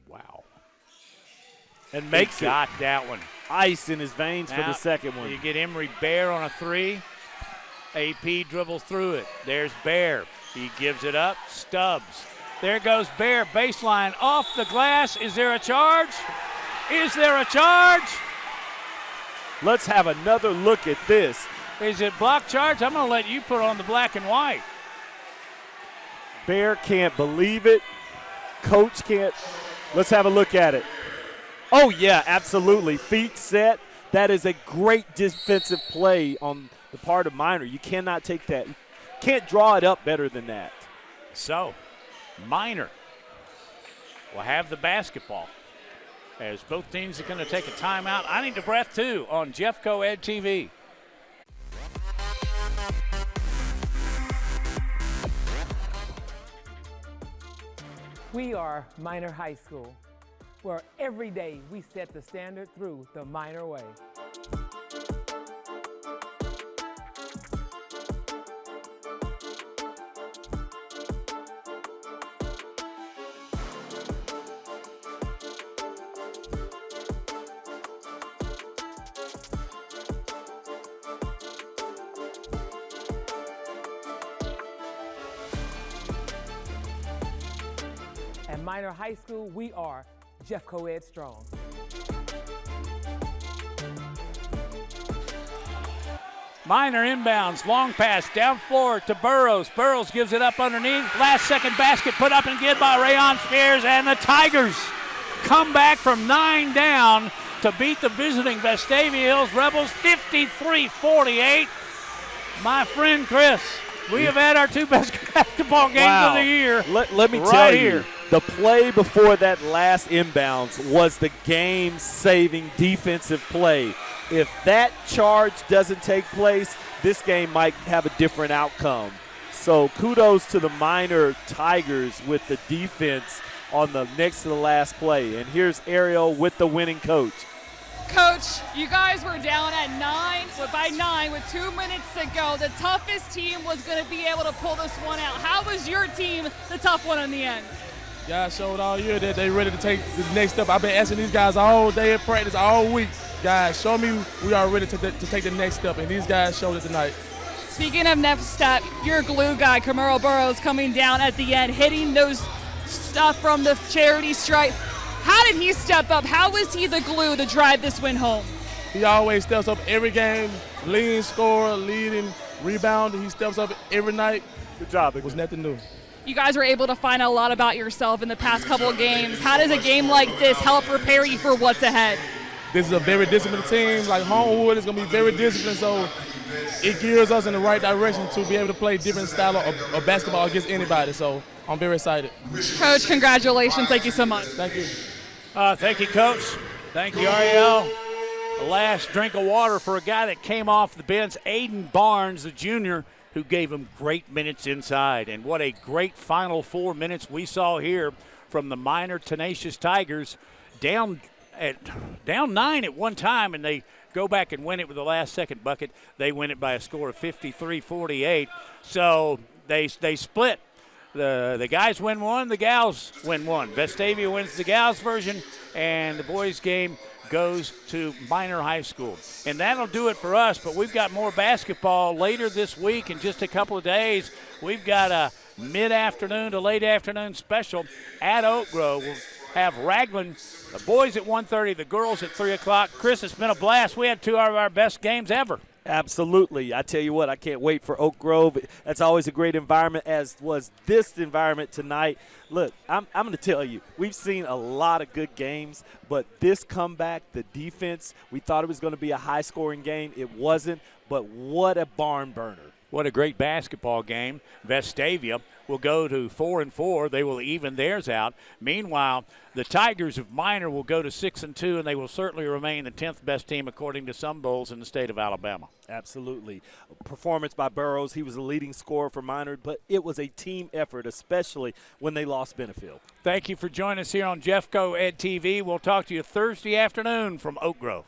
Wow. And makes it. Got that one. Ice in his veins for the second one. You get Emery Bear on a 3. AP dribbles through it. There's Bear. He gives it up. Stubbs. There goes Bear. Baseline off the glass. Is there a charge? Is there a charge? Let's have another look at this. Is it block charge? I'm going to let you put on the black and white. Bear can't believe it. Coach can't. Let's have a look at it. Oh, yeah, absolutely. Feet set. That is a great defensive play on the part of Minor. You cannot take that. You can't draw it up better than that. So, Minor will have the basketball as both teams are going to take a timeout. I need a breath, too, on Jeffco Ed TV. We are Minor High School, where every day we set the standard through the Minor way. Minor High School, we are Jeff Co-Ed Strong. Minor inbounds, long pass down floor to Burrows. Burrows gives it up underneath. Last second basket put up and good by Rayon Spears, and the Tigers come back from 9 down to beat the visiting Vestavia Hills Rebels 53-48. My friend Chris, we have had our 2 best basketball games of the year. Let me tell you, the play before that last inbounds was the game-saving defensive play. If that charge doesn't take place, this game might have a different outcome. So kudos to the Minor Tigers with the defense on the next to the last play. And here's Ariel with the winning coach. Coach, you guys were down at 9, but by 9 with 2 minutes to go, the toughest team was going to be able to pull this one out. How was your team the tough one in the end? Guys showed all year that they're ready to take the next step. I've been asking these guys all day in practice, all week. Guys, show me we are ready to take the next step, and these guys showed it tonight. Speaking of next step, your glue guy, Camaro Burrows, coming down at the end, hitting those stuff from the charity stripe. How did he step up? How was he the glue to drive this win home? He always steps up every game, leading scorer, leading rebounder. He steps up every night. Good job. It was nothing new. You guys were able to find out a lot about yourself in the past couple of games. How does a game like this help prepare you for what's ahead? This is a very disciplined team. Like Homewood is going to be very disciplined, so it gears us in the right direction to be able to play different style of basketball against anybody. So I'm very excited. Coach, congratulations. Thank you so much. Thank you. Thank you, Coach. Thank you, Ariel. The last drink of water for a guy that came off the bench, Aiden Barnes, the junior, who gave him great minutes inside. And what a great final 4 minutes we saw here from the Minor Tenacious Tigers, down 9 at one time, and they go back and win it with the last second bucket. They win it by a score of 53-48. So they split. The guys win one, the gals win one. Vestavia wins the gals version, and the boys game goes to Minor High School. And that'll do it for us, but we've got more basketball later this week in just a couple of days. We've got a mid-afternoon to late afternoon special at Oak Grove. We'll have Raglan, the boys at 1:30, the girls at 3 o'clock. Chris, it's been a blast. We had 2 of our best games ever. Absolutely. I tell you what, I can't wait for Oak Grove. That's always a great environment, as was this environment tonight. Look, I'm going to tell you, we've seen a lot of good games, but this comeback, the defense, we thought it was going to be a high-scoring game. It wasn't, but what a barn burner. What a great basketball game. Vestavia will go to 4-4. They will even theirs out. Meanwhile, the Tigers of Minor will go to 6-2, and they will certainly remain the 10th best team according to some bowls in the state of Alabama. Absolutely. Performance by Burrows. He was the leading scorer for Minor, but it was a team effort, especially when they lost Benefield. Thank you for joining us here on Jeff Co Ed TV. We'll talk to you Thursday afternoon from Oak Grove.